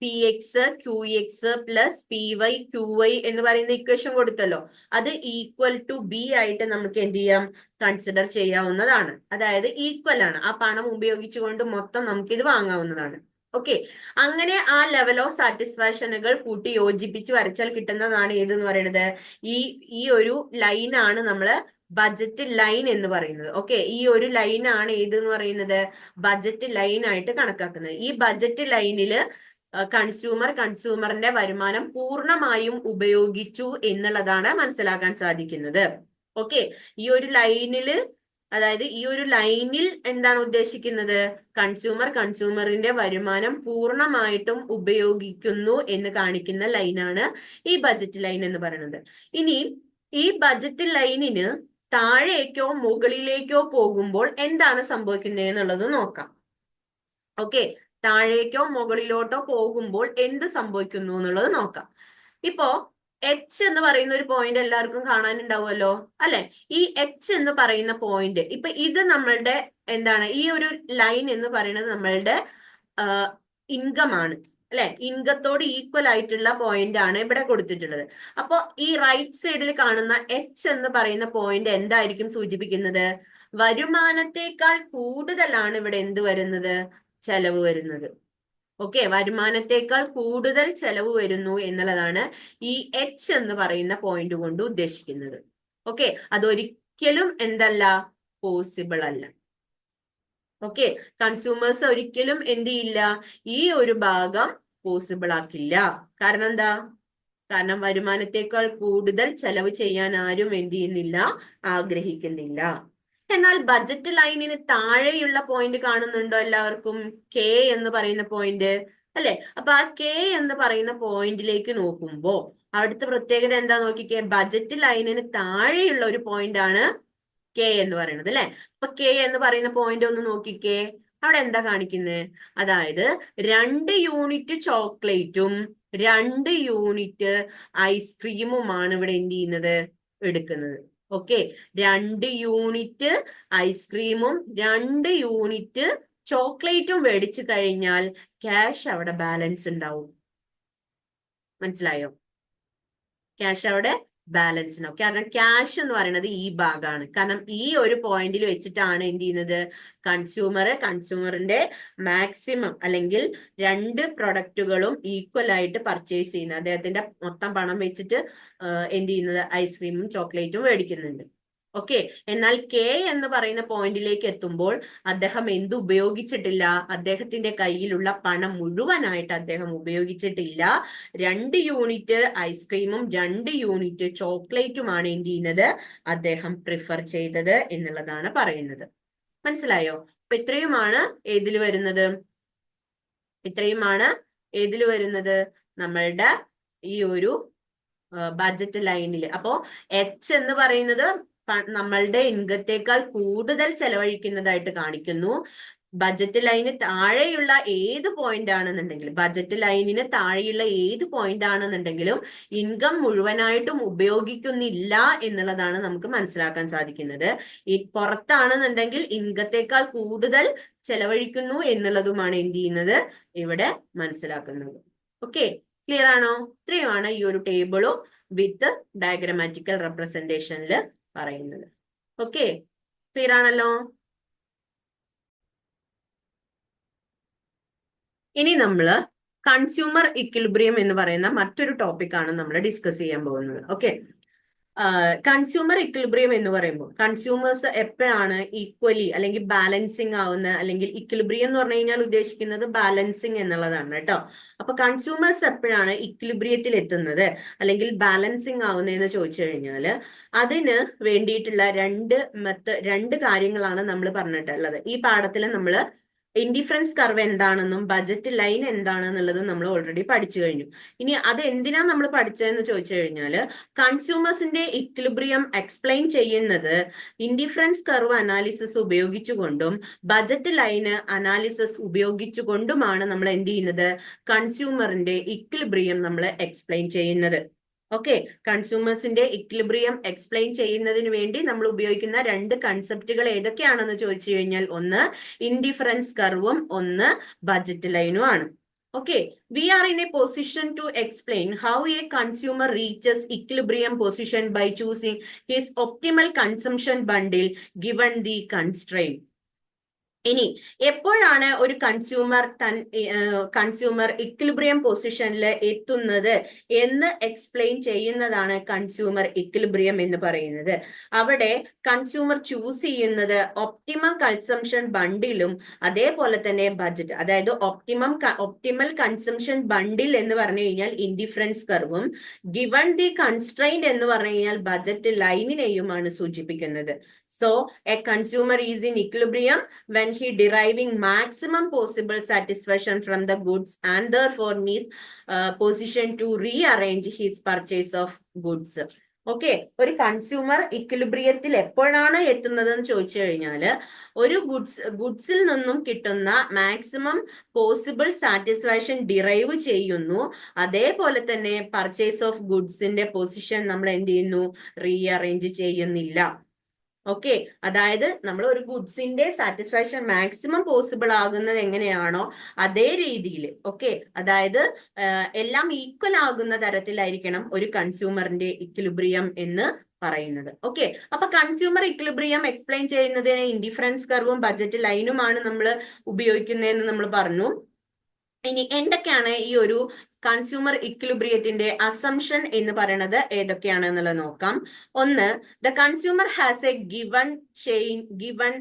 PX QX plus PY QY എന്ന് പറയുന്ന ഇക്വേഷൻ കൊടുത്തല്ലോ. അത് ഈക്വൽ ടു B ആയിട്ട് നമുക്ക് എന്ത് ചെയ്യാം, കൺസിഡർ ചെയ്യാവുന്നതാണ്. അതായത് ഈക്വൽ ആണ്, ആ പണം ഉപയോഗിച്ചുകൊണ്ട് മൊത്തം നമുക്ക് ഇത് വാങ്ങാവുന്നതാണ്. ഓക്കെ. അങ്ങനെ ആ ലെവൽ ഓഫ് സാറ്റിസ്ഫാക്ഷനുകൾ കൂട്ടി യോജിപ്പിച്ച് വരച്ചാൽ കിട്ടുന്നതാണ് ഏതെന്ന് പറയുന്നത്, ഈ ഒരു ലൈനാണ് നമ്മള് ബഡ്ജറ്റ് ലൈൻ എന്ന് പറയുന്നത്. ഓക്കെ. ഈ ഒരു ലൈനാണ് ഏതെന്ന് പറയുന്നത്, ബഡ്ജറ്റ് ലൈൻ ആയിട്ട് കണക്കാക്കുന്നത്. ഈ ബഡ്ജറ്റ് ലൈനില് കൺസ്യൂമറിന്റെ വരുമാനം പൂർണ്ണമായും ഉപയോഗിച്ചു എന്നുള്ളതാണ് മനസ്സിലാക്കാൻ സാധിക്കുന്നത്. ഓക്കെ. ഈ ഒരു ലൈനില്, അതായത് ഈ ഒരു ലൈനിൽ എന്താണ് ഉദ്ദേശിക്കുന്നത്, കൺസ്യൂമറിന്റെ വരുമാനം പൂർണ്ണമായിട്ടും ഉപയോഗിക്കുന്നു എന്ന് കാണിക്കുന്ന ലൈനാണ് ഈ ബഡ്ജറ്റ് ലൈൻ എന്ന് പറയുന്നത്. ഇനി ഈ ബഡ്ജറ്റ് ലൈനിന് താഴേക്കോ മുകളിലേക്കോ പോകുമ്പോൾ എന്താണ് സംഭവിക്കുന്നത് എന്നുള്ളത് നോക്കാം. ഓക്കെ. താഴേക്കോ മുകളിലോട്ടോ പോകുമ്പോൾ എന്ത് സംഭവിക്കുന്നു എന്നുള്ളത് നോക്കാം. ഇപ്പോ H എന്ന് പറയുന്ന ഒരു പോയിന്റ് എല്ലാവർക്കും കാണാനുണ്ടാവുമല്ലോ അല്ലെ. ഈ H എന്ന് പറയുന്ന പോയിന്റ്, ഇപ്പൊ ഇത് നമ്മളുടെ എന്താണ്, ഈ ഒരു ലൈൻ എന്ന് പറയുന്നത് നമ്മളുടെ ഇൻകം ആണ് അല്ലെ, ഇൻകത്തോട് ഈക്വൽ ആയിട്ടുള്ള പോയിന്റ് ആണ് ഇവിടെ കൊടുത്തിട്ടുള്ളത്. അപ്പൊ ഈ റൈറ്റ് സൈഡിൽ കാണുന്ന എച്ച് എന്ന് പറയുന്ന പോയിന്റ് എന്തായിരിക്കും സൂചിപ്പിക്കുന്നത്? വരുമാനത്തെക്കാൾ കൂടുതലാണ് ഇവിടെ എന്ത് വരുന്നത്? ചെലവ് വരുന്നത്. ഓക്കെ, വരുമാനത്തെക്കാൾ കൂടുതൽ ചെലവ് വരുന്നു എന്നുള്ളതാണ് ഈ എച്ച് എന്ന് പറയുന്ന പോയിന്റ് കൊണ്ട് ഉദ്ദേശിക്കുന്നത്. ഓക്കെ, അതൊരിക്കലും എന്തല്ല, പോസിബിൾ അല്ല. ഓക്കെ, കൺസ്യൂമേഴ്സ് ഒരിക്കലും എന്ത് ചെയ്യില്ല, ഈ ഒരു ഭാഗം പോസിബിൾ ആക്കില്ല. കാരണം എന്താ? കാരണം വരുമാനത്തെക്കാൾ കൂടുതൽ ചെലവ് ചെയ്യാൻ ആരും എന്ത് ചെയ്യുന്നില്ല, ആഗ്രഹിക്കുന്നില്ല. എന്നാൽ ബജറ്റ് ലൈനിന് താഴെയുള്ള പോയിന്റ് കാണുന്നുണ്ടോ എല്ലാവർക്കും? കെ എന്ന് പറയുന്ന പോയിന്റ് അല്ലെ. അപ്പൊ ആ കെ എന്ന് പറയുന്ന പോയിന്റിലേക്ക് നോക്കുമ്പോ അവിടുത്തെ പ്രത്യേകത എന്താ നോക്കിക്കേ? ബജറ്റ് ലൈനിന് താഴെയുള്ള ഒരു പോയിന്റ് ആണ് കെ എന്ന് പറയുന്നത് അല്ലെ. അപ്പൊ കെ എന്ന് പറയുന്ന പോയിന്റ് ഒന്ന് നോക്കിക്കേ, അവിടെ എന്താ കാണിക്കുന്നത്? അതായത് 2 യൂണിറ്റ് ചോക്ലേറ്റും 2 യൂണിറ്റ് ഐസ്ക്രീമുമാണ് ഇവിടെ എന്ത് ചെയ്യുന്നത്, എടുക്കുന്നത്. ഓക്കെ, 2 യൂണിറ്റ് ഐസ്ക്രീമും 2 യൂണിറ്റ് ചോക്ലേറ്റും മേടിച്ചു കഴിഞ്ഞാൽ ക്യാഷ് അവിടെ ബാലൻസ് ഉണ്ടാവും. മനസ്സിലായോ? ക്യാഷ് അവിടെ ബാലൻസ് ഉണ്ടാവും. കാരണം ക്യാഷ് എന്ന് പറയുന്നത് ഈ ഭാഗമാണ്. കാരണം ഈ ഒരു പോയിന്റിൽ വെച്ചിട്ടാണ് എന്ത് ചെയ്യുന്നത്, കൺസ്യൂമറിന്റെ മാക്സിമം അല്ലെങ്കിൽ 2 പ്രൊഡക്റ്റുകളും ഈക്വൽ ആയിട്ട് പർച്ചേസ് ചെയ്യുന്നത്. അദ്ദേഹത്തിന്റെ മൊത്തം പണം വെച്ചിട്ട് എന്ത് ചെയ്യുന്നത്, ഐസ്ക്രീമും ചോക്ലേറ്റും മേടിക്കുന്നുണ്ട്. ഓക്കെ, എന്നാൽ കെ എന്ന് പറയുന്ന പോയിന്റിലേക്ക് എത്തുമ്പോൾ അദ്ദേഹം എന്ത് ഉപയോഗിച്ചിട്ടില്ല? അദ്ദേഹത്തിന്റെ കയ്യിലുള്ള പണം മുഴുവനായിട്ട് അദ്ദേഹം ഉപയോഗിച്ചിട്ടില്ല. 2 യൂണിറ്റ് ഐസ്ക്രീമും 2 യൂണിറ്റ് ചോക്ലേറ്റുമാണ് എന്ത് ചെയ്യുന്നത്, അദ്ദേഹം പ്രിഫർ ചെയ്തത് എന്നുള്ളതാണ് പറയുന്നത്. മനസ്സിലായോ? അപ്പൊ ഇത്രയുമാണ് ഏതിൽ വരുന്നത്, നമ്മളുടെ ഈ ഒരു ബജറ്റ് ലൈനിൽ. അപ്പോ എച്ച് എന്ന് പറയുന്നത് നമ്മളുടെ ഇൻകത്തേക്കാൾ കൂടുതൽ ചെലവഴിക്കുന്നതായിട്ട് കാണിക്കുന്നു. ബജറ്റ് ലൈന് താഴെയുള്ള ഏത് പോയിന്റ് ആണെന്നുണ്ടെങ്കിലും, ബജറ്റ് ലൈനിന് താഴെയുള്ള ഏത് പോയിന്റ് ആണെന്നുണ്ടെങ്കിലും ഇൻകം മുഴുവനായിട്ടും ഉപയോഗിക്കുന്നില്ല എന്നുള്ളതാണ് നമുക്ക് മനസ്സിലാക്കാൻ സാധിക്കുന്നത്. ഈ പുറത്താണെന്നുണ്ടെങ്കിൽ ഇൻകത്തേക്കാൾ കൂടുതൽ ചെലവഴിക്കുന്നു എന്നുള്ളതുമാണ് എന്ത് ചെയ്യുന്നത്, ഇവിടെ മനസ്സിലാക്കുന്നത്. ഓക്കെ, ക്ലിയർ ആണോ? ഇത്രയുമാണ് ഈ ഒരു ടേബിളും വിത്ത് ഡയഗ്രമാറ്റിക്കൽ റെപ്രസെന്റേഷനിൽ പറയുന്നത്. ഓക്കെ, ക്ലിയർ ആണല്ലോ? ഇനി നമ്മൾ കൺസ്യൂമർ ഇക്വിലിബ്രിയം എന്ന് പറയുന്ന മറ്റൊരു ടോപ്പിക്കാണ് നമ്മൾ ഡിസ്കസ് ചെയ്യാൻ പോകുന്നത്. ഓക്കെ, കൺസ്യൂമർ ഇക്വിലിബ്രിയം എന്ന് പറയുമ്പോൾ കൺസ്യൂമേഴ്സ് എപ്പോഴാണ് ഈക്വലി അല്ലെങ്കിൽ ബാലൻസിങ് ആവുന്ന, അല്ലെങ്കിൽ ഇക്വിലിബ്രിയം എന്ന് പറഞ്ഞു കഴിഞ്ഞാൽ ഉദ്ദേശിക്കുന്നത് ബാലൻസിങ് എന്നുള്ളതാണ് കേട്ടോ. അപ്പൊ കൺസ്യൂമേഴ്സ് എപ്പോഴാണ് ഇക്വിലിബ്രിയത്തിൽ എത്തുന്നത് അല്ലെങ്കിൽ ബാലൻസിങ് ആവുന്നതെന്ന് ചോദിച്ചു കഴിഞ്ഞാൽ അതിന് വേണ്ടിയിട്ടുള്ള രണ്ട് കാര്യങ്ങളാണ് നമ്മൾ പറഞ്ഞിട്ടുള്ളത്. ഈ പാഠത്തിൽ നമ്മൾ ഇൻഡിഫറൻസ് കർവ് എന്താണെന്നും ബജറ്റ് ലൈൻ എന്താണെന്നുള്ളതും നമ്മൾ ഓൾറെഡി പഠിച്ചു കഴിഞ്ഞു. ഇനി അത് എന്തിനാ നമ്മൾ പഠിച്ചതെന്ന് ചോദിച്ചു കഴിഞ്ഞാൽ കൺസ്യൂമേഴ്സിന്റെ ഇക്വിലിബ്രിയം എക്സ്പ്ലെയിൻ ചെയ്യുന്നത് ഇൻഡിഫറൻസ് കർവ് അനാലിസിസ് ഉപയോഗിച്ചുകൊണ്ടും ബജറ്റ് ലൈന് അനാലിസിസ് ഉപയോഗിച്ചുകൊണ്ടുമാണ് നമ്മൾ എന്ത് ചെയ്യുന്നത്, കൺസ്യൂമറിന്റെ ഇക്വിലിബ്രിയം നമ്മൾ എക്സ്പ്ലെയിൻ ചെയ്യുന്നത്. ഓക്കെ, കൺസ്യൂമേഴ്സിന്റെ ഇക്വിലിബ്രിയം എക്സ്പ്ലെയിൻ ചെയ്യുന്നതിന് വേണ്ടി നമ്മൾ ഉപയോഗിക്കുന്ന 2 കൺസെപ്റ്റുകൾ ഏതൊക്കെയാണെന്ന് ചോദിച്ചു കഴിഞ്ഞാൽ ഒന്ന് ഇൻഡിഫറൻസ് കർവും ഒന്ന് ബജറ്റ് ലൈനും ആണ്. Okay, we are in a position to explain how a consumer reaches equilibrium position by choosing his optimal consumption bundle given the constraint. ഇനി എപ്പോഴാണ് ഒരു കൺസ്യൂമർ ഇക്വിലിബ്രിയം പൊസിഷനിൽ എത്തുന്നത് എന്ന് എക്സ്പ്ലെയിൻ ചെയ്യുന്നതാണ് കൺസ്യൂമർ ഇക്വിലിബ്രിയം എന്ന് പറയുന്നത്. അവിടെ കൺസ്യൂമർ ചൂസ് ചെയ്യുന്നത് ഒപ്റ്റിമം കൺസംഷൻ ബണ്ടിലും അതേപോലെ തന്നെ ബജറ്റ്, അതായത് ഒപ്റ്റിമൽ കൺസംഷൻ ബണ്ടിൽ എന്ന് പറഞ്ഞു കഴിഞ്ഞാൽ ഇൻഡിഫറൻസ് കർവും ഗിവൺ ദി കൺസ്ട്രെയിന്റ് എന്ന് പറഞ്ഞു കഴിഞ്ഞാൽ ബജറ്റ് ലൈനിനെയുമാണ് സൂചിപ്പിക്കുന്നത്. So, a consumer is in equilibrium when he deriving maximum possible satisfaction from the goods and therefore needs position to rearrange his purchase of goods. Okay, ഒരു consumer ഇക്വിലിബ്രിയത്തിൽ എപ്പോഴാണ് എത്തുന്നത് എന്ന് ചോദിച്ചു കഴിഞ്ഞാൽ ഒരു ഗുഡ്സിൽ നിന്നും കിട്ടുന്ന മാക്സിമം പോസിബിൾ സാറ്റിസ്ഫാക്ഷൻ ഡിറൈവ് ചെയ്യുന്നു, അതേപോലെ തന്നെ പർച്ചേസ് ഓഫ് ഗുഡ്സിന്റെ പൊസിഷൻ നമ്മൾ എന്ത് ചെയ്യുന്നു, റീഅറേഞ്ച് ചെയ്യുന്നില്ല. ഓക്കെ, അതായത് നമ്മൾ ഒരു ഗുഡ്സിന്റെ സാറ്റിസ്ഫാക്ഷൻ മാക്സിമം പോസിബിൾ ആകുന്നത് എങ്ങനെയാണോ അതേ രീതിയിൽ, ഓക്കെ, അതായത് എല്ലാം ഈക്വൽ ആകുന്ന തരത്തിലായിരിക്കണം ഒരു കൺസ്യൂമറിന്റെ ഇക്വിലിബ്രിയം എന്ന് പറയുന്നത്. ഓക്കെ, അപ്പൊ കൺസ്യൂമർ ഇക്വിലിബ്രിയം എക്സ്പ്ലെയിൻ ചെയ്യുന്നതിന് ഇൻഡിഫറൻസ് കർവും ബഡ്ജറ്റ് ലൈനുമാണ് നമ്മൾ ഉപയോഗിക്കുന്നതെന്ന് നമ്മൾ പറഞ്ഞു. ഇനി എന്തൊക്കെയാണ് ഈ ഒരു കൺസ്യൂമർ ഇക്വിലിബ്രിയത്തിന്റെ അസംഷൻ എന്ന് പറയുന്നത് ഏതൊക്കെയാണ് എന്നുള്ളത് നോക്കാം. ഒന്ന്, the consumer has a given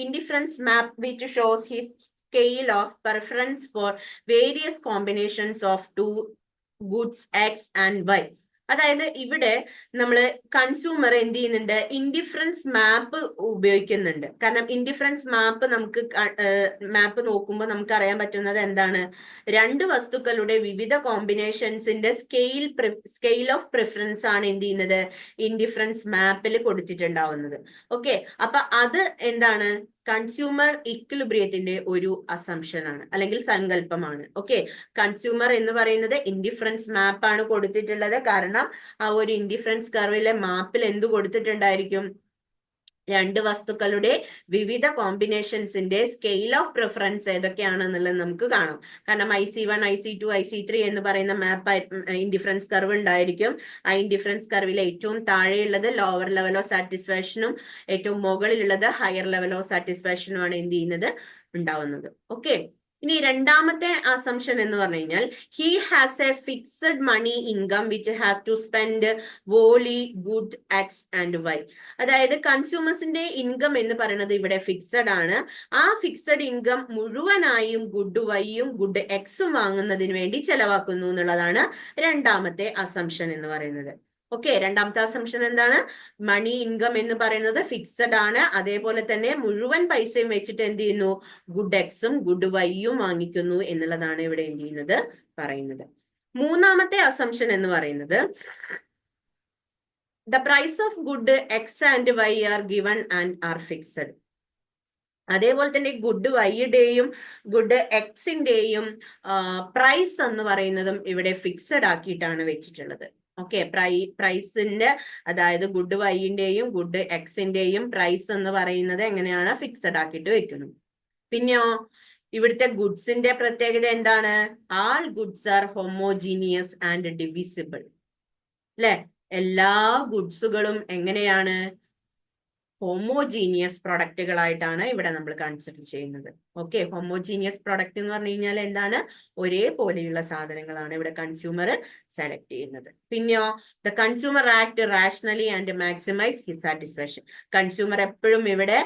indifference map which shows his scale of preference for various combinations of two goods X and Y. അതായത് ഇവിടെ നമ്മൾ കൺസ്യൂമർ എന്ത് ചെയ്യുന്നുണ്ട്, ഇൻഡിഫറൻസ് മാപ്പ് ഉപയോഗിക്കുന്നുണ്ട്. കാരണം ഇൻഡിഫറൻസ് മാപ്പ് മാപ്പ് നോക്കുമ്പോൾ നമുക്ക് അറിയാൻ പറ്റുന്നത് എന്താണ്, രണ്ട് വസ്തുക്കളുടെ വിവിധ കോമ്പിനേഷൻസിന്റെ സ്കെയിൽ ഓഫ് പ്രിഫറൻസ് ആണ് എന്ത് ചെയ്യുന്നത്, ഇൻഡിഫറൻസ് മാപ്പിൽ കൊടുത്തിട്ടുണ്ടാവുന്നത്. ഓക്കെ, അപ്പൊ അത് എന്താണ്, കൺസ്യൂമർ ഇക്വിലിബ്രിയത്തിന്റെ ഒരു അസംഷൻ ആണ് അല്ലെങ്കിൽ സങ്കല്പമാണ്. ഓക്കെ, കൺസ്യൂമർ എന്ന് പറയുന്നത് ഇൻഡിഫറൻസ് മാപ്പ് ആണ് കൊടുത്തിട്ടുള്ളത്. കാരണം ആ ഒരു ഇൻഡിഫറൻസ് കർവിലെ മാപ്പിൽ എന്ത് കൊടുത്തിട്ടുണ്ടായിരിക്കും, രണ്ട് വസ്തുക്കളുടെ വിവിധ കോമ്പിനേഷൻസിന്റെ സ്കെയിൽ ഓഫ് പ്രിഫറൻസ് ഏതൊക്കെയാണെന്നുള്ളത് നമുക്ക് കാണാം. കാരണം IC1, IC2, IC3 എന്ന് പറയുന്ന മാപ്പ് ഇൻഡിഫറൻസ് കർവ് ഉണ്ടായിരിക്കും. ആ ഇൻഡിഫറൻസ് കർവിലെ ഏറ്റവും താഴെയുള്ളത് ലോവർ ലെവൽ ഓഫ് സാറ്റിസ്ഫാക്ഷനും ഏറ്റവും മുകളിലുള്ളത് ഹയർ ലെവൽ ഓഫ് സാറ്റിസ്ഫാക്ഷനുമാണ് എന്ത് ചെയ്യുന്നത്, ഉണ്ടാവുന്നത്. ഓക്കെ, ഇനി രണ്ടാമത്തെ അസംഷൻ എന്ന് പറഞ്ഞു കഴിഞ്ഞാൽ he has a fixed money income which has to spend wholly good X and Y. അതായത് കൺസ്യൂമേഴ്സിന്റെ ഇൻകം എന്ന് പറയുന്നത് ഇവിടെ ഫിക്സഡ് ആണ്. ആ ഫിക്സഡ് ഇൻകം മുഴുവനായും ഗുഡ് വൈയും ഗുഡ് എക്സും വാങ്ങുന്നതിന് വേണ്ടി ചെലവാക്കുന്നു എന്നുള്ളതാണ് രണ്ടാമത്തെ അസംഷൻ എന്ന് പറയുന്നത്. ഓക്കെ, രണ്ടാമത്തെ അസംഷൻ എന്താണ്, മണി ഇൻകം എന്ന് പറയുന്നത് ഫിക്സഡ് ആണ്. അതേപോലെ തന്നെ മുഴുവൻ പൈസയും വെച്ചിട്ട് എന്ത് ചെയ്യുന്നു, ഗുഡ് എക്സും ഗുഡ് വൈയും വാങ്ങിക്കുന്നു എന്നുള്ളതാണ് ഇവിടെ എന്ത് ചെയ്യുന്നത്, പറയുന്നത്. മൂന്നാമത്തെ അസംഷൻ എന്ന് പറയുന്നത് the price of good X and Y are given and are fixed. അതേപോലെ തന്നെ ഗുഡ് വൈയുടെയും ഗുഡ് എക്സിന്റെയും പ്രൈസ് എന്ന് പറയുന്നതും ഇവിടെ ഫിക്സഡ് ആക്കിയിട്ടാണ് വെച്ചിട്ടുള്ളത്. ഓക്കെ, പ്രൈസിന്റെ അതായത് ഗുഡ് വൈന്റെയും ഗുഡ് എക്സിന്റെയും പ്രൈസ് എന്ന് പറയുന്നത് എങ്ങനെയാണ്, ഫിക്സഡ് ആക്കിയിട്ട് വെക്കുന്നു. പിന്നെയോ ഇവിടുത്തെ ഗുഡ്സിന്റെ പ്രത്യേകത എന്താണ്, all goods are homogeneous and divisible. അല്ലെ, എല്ലാ ഗുഡ്സുകളും എങ്ങനെയാണ്, ഹോമോജീനിയസ് പ്രൊഡക്റ്റുകളായിട്ടാണ് ഇവിടെ നമ്മൾ കൺസിഡർ ചെയ്യുന്നത്. ഓക്കെ, ഹോമോജീനിയസ് പ്രൊഡക്റ്റ് എന്ന് പറഞ്ഞു കഴിഞ്ഞാൽ എന്താണ്, ഒരേപോലെയുള്ള സാധനങ്ങളാണ് ഇവിടെ കൺസ്യൂമർ സെലക്ട് ചെയ്യുന്നത്. പിന്നെയോ the consumer act rationally and maximise his satisfaction. Consumer എപ്പോഴും ഇവിടെ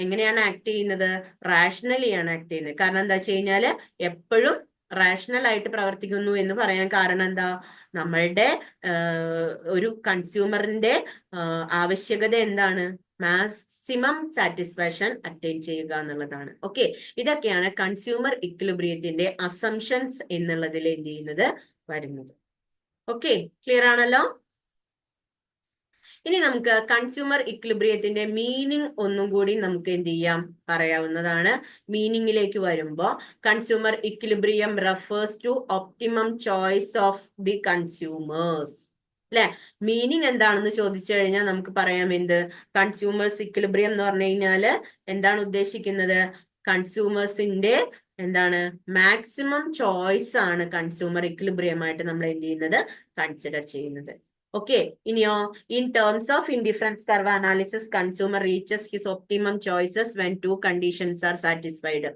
എങ്ങനെയാണ് ആക്ട് ചെയ്യുന്നത്, റാഷണലി ആണ് ആക്ട് ചെയ്യുന്നത്. കാരണം എന്താ വെച്ച് കഴിഞ്ഞാല് എപ്പോഴും റാഷണൽ ആയിട്ട് പ്രവർത്തിക്കുന്നു എന്ന് പറയാൻ കാരണം എന്താ, നമ്മളുടെ ഒരു കൺസ്യൂമറിന്റെ ആവശ്യകത എന്താണ്, മാക്സിമം സാറ്റിസ്ഫാക്ഷൻ അറ്റൈൻ ചെയ്യുക എന്നുള്ളതാണ്. ഓക്കെ, ഇതൊക്കെയാണ് കൺസ്യൂമർ ഇക്വിലിബ്രിയത്തിന്റെ അസംഷൻസ് എന്നുള്ളതിൽ എന്ത് ചെയ്യുന്നത്, വരുന്നത്. ഓക്കെ, ക്ലിയർ ആണല്ലോ. ഇനി നമുക്ക് കൺസ്യൂമർ ഇക്വിലിബ്രിയത്തിന്റെ മീനിങ് ഒന്നും കൂടി നമുക്ക് എന്ത് ചെയ്യാം, പറയാവുന്നതാണ്. മീനിങ്ങിലേക്ക് വരുമ്പോൾ consumer equilibrium refers to optimum choice of the consumers. അല്ലെ, മീനിങ് എന്താണെന്ന് ചോദിച്ചു കഴിഞ്ഞാൽ നമുക്ക് പറയാം എന്ത്, കൺസ്യൂമേഴ്സ് ഇക്വിലിബ്രിയം എന്ന് പറഞ്ഞു കഴിഞ്ഞാല് എന്താണ് ഉദ്ദേശിക്കുന്നത്, കൺസ്യൂമേഴ്സിന്റെ എന്താണ് മാക്സിമം ചോയ്സ് ആണ് കൺസ്യൂമർ ഇക്വിലിബ്രിയം ആയിട്ട് നമ്മൾ എന്ത് ചെയ്യുന്നത്, കൺസിഡർ ചെയ്യുന്നത്. ഓക്കെ, ഇനിയോ in terms of indifference curve analysis consumer reaches his optimum choices when two conditions are satisfied.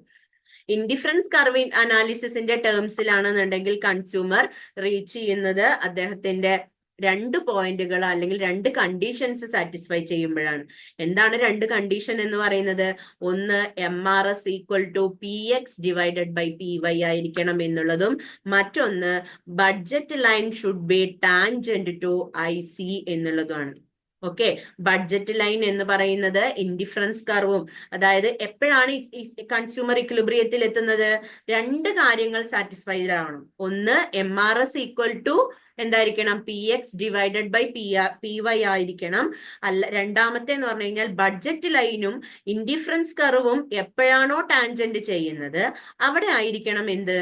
Indifference curve അനാലിസിസിന്റെ ടേംസിലാണെന്നുണ്ടെങ്കിൽ കൺസ്യൂമർ റീച്ച് ചെയ്യുന്നത് അദ്ദേഹത്തിന്റെ രണ്ട് പോയിന്റുകൾ അല്ലെങ്കിൽ രണ്ട് കണ്ടീഷൻസ് സാറ്റിസ്ഫൈ ചെയ്യുമ്പോഴാണ്. എന്താണ് രണ്ട് കണ്ടീഷൻ എന്ന് പറയുന്നത്, ഒന്ന് MRS equal to PX divided by PY ആയിരിക്കണം എന്നുള്ളതും മറ്റൊന്ന് budget line should be tangent to IC എന്നുള്ളതുമാണ്. ഓക്കെ, ബഡ്ജറ്റ് ലൈൻ എന്ന് പറയുന്നത് ഇൻഡിഫറൻസ് കർവും, അതായത് എപ്പോഴാണ് കൺസ്യൂമർ ഇക്വിലിബ്രിയത്തിൽ എത്തുന്നത്, രണ്ട് കാര്യങ്ങൾ സാറ്റിസ്ഫൈഡ് ആവണം. ഒന്ന് MRS ഈക്വൽ ടു എന്തായിരിക്കണം, PX ഡിവൈഡഡ് ബൈ PY ആയിരിക്കണം. രണ്ടാമത്തെ എന്ന് പറഞ്ഞു കഴിഞ്ഞാൽ ബഡ്ജറ്റ് ലൈനും ഇൻഡിഫറൻസ് കർവും എപ്പോഴാണോ ടാൻജന്റ് ചെയ്യുന്നത് അവിടെ ആയിരിക്കണം എന്ത്,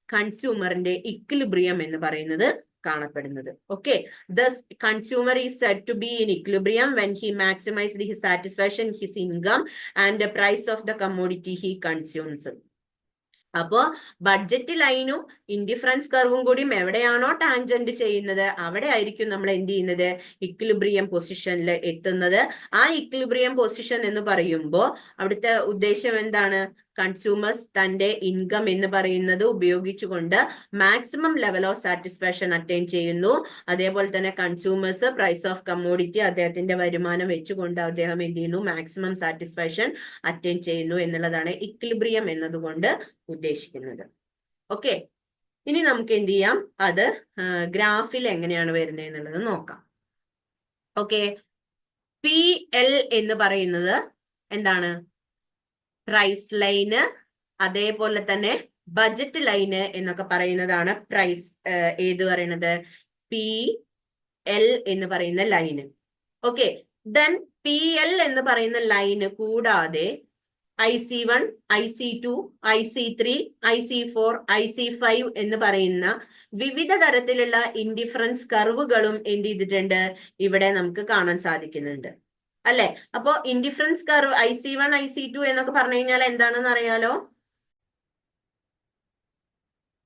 കൺസ്യൂമറിന്റെ ഇക്വിലിബ്രിയം എന്ന് പറയുന്നത് കാണപ്പെടുന്നത്. Okay, thus consumer is said to be in equilibrium when he maximized his satisfaction, his income and the price of the commodity he consumes. അപ്പോ ബഡ്ജറ്റ് ലൈനും ഇൻഡിഫറൻസ് കർവും കൂടി എവിടെയാണോ ടാൻജന്റ് ചെയ്യുന്നത് അവിടെ ആയിരിക്കും നമ്മൾ എന്ത് ചെയ്യുന്നത്, ഇക്വിലിബ്രിയം പൊസിഷനിൽ എത്തുന്നത്. ആ ഇക്വിലിബ്രിയം പൊസിഷൻ എന്ന് പറയുമ്പോൾ അവിടുത്തെ ഉദ്ദേശം എന്താണ്, കൺസ്യൂമേഴ്സ് തന്റെ ഇൻകം എന്ന് പറയുന്നത് ഉപയോഗിച്ചുകൊണ്ട് maximum level of satisfaction attain ചെയ്യുന്നു. അതേപോലെ തന്നെ കൺസ്യൂമേഴ്സ് പ്രൈസ് ഓഫ് കമ്മോഡിറ്റി അദ്ദേഹത്തിന്റെ വരുമാനം വെച്ചുകൊണ്ട് അദ്ദേഹം എന്ത് ചെയ്യുന്നു, മാക്സിമം സാറ്റിസ്ഫാക്ഷൻ അറ്റൈൻ ചെയ്യുന്നു എന്നുള്ളതാണ് ഇക്വിലിബ്രിയം എന്നതുകൊണ്ട് ഉദ്ദേശിക്കുന്നത്. ഓക്കെ, ഇനി നമുക്ക് എന്ത് ചെയ്യാം, അത് ഗ്രാഫിൽ എങ്ങനെയാണ് വരുന്നത് എന്നുള്ളത് നോക്കാം. ഓക്കെ, PL എന്ന് പറയുന്നത് എന്താണ്, പ്രൈസ് ലൈന്, അതേപോലെ തന്നെ ബഡ്ജറ്റ് ലൈന് എന്നൊക്കെ പറയുന്നതാണ് പ്രൈസ് ഏത് പറയുന്നത്, PL എന്ന് പറയുന്ന ലൈന്. ഓക്കെ, ദെൻ PL എന്ന് പറയുന്ന ലൈന് കൂടാതെ IC1, IC2, IC3, IC4, IC5 എന്ന് പറയുന്ന വിവിധ തരത്തിലുള്ള ഇൻഡിഫറൻസ് കർവുകളും എന്ത് ചെയ്തിട്ടുണ്ട്, ഇവിടെ നമുക്ക് കാണാൻ സാധിക്കുന്നുണ്ട് അല്ലെ. അപ്പോ ഇൻഡിഫറൻസ് കർവ് IC1, IC2 എന്നൊക്കെ പറഞ്ഞു കഴിഞ്ഞാൽ എന്താണെന്ന് അറിയാലോ.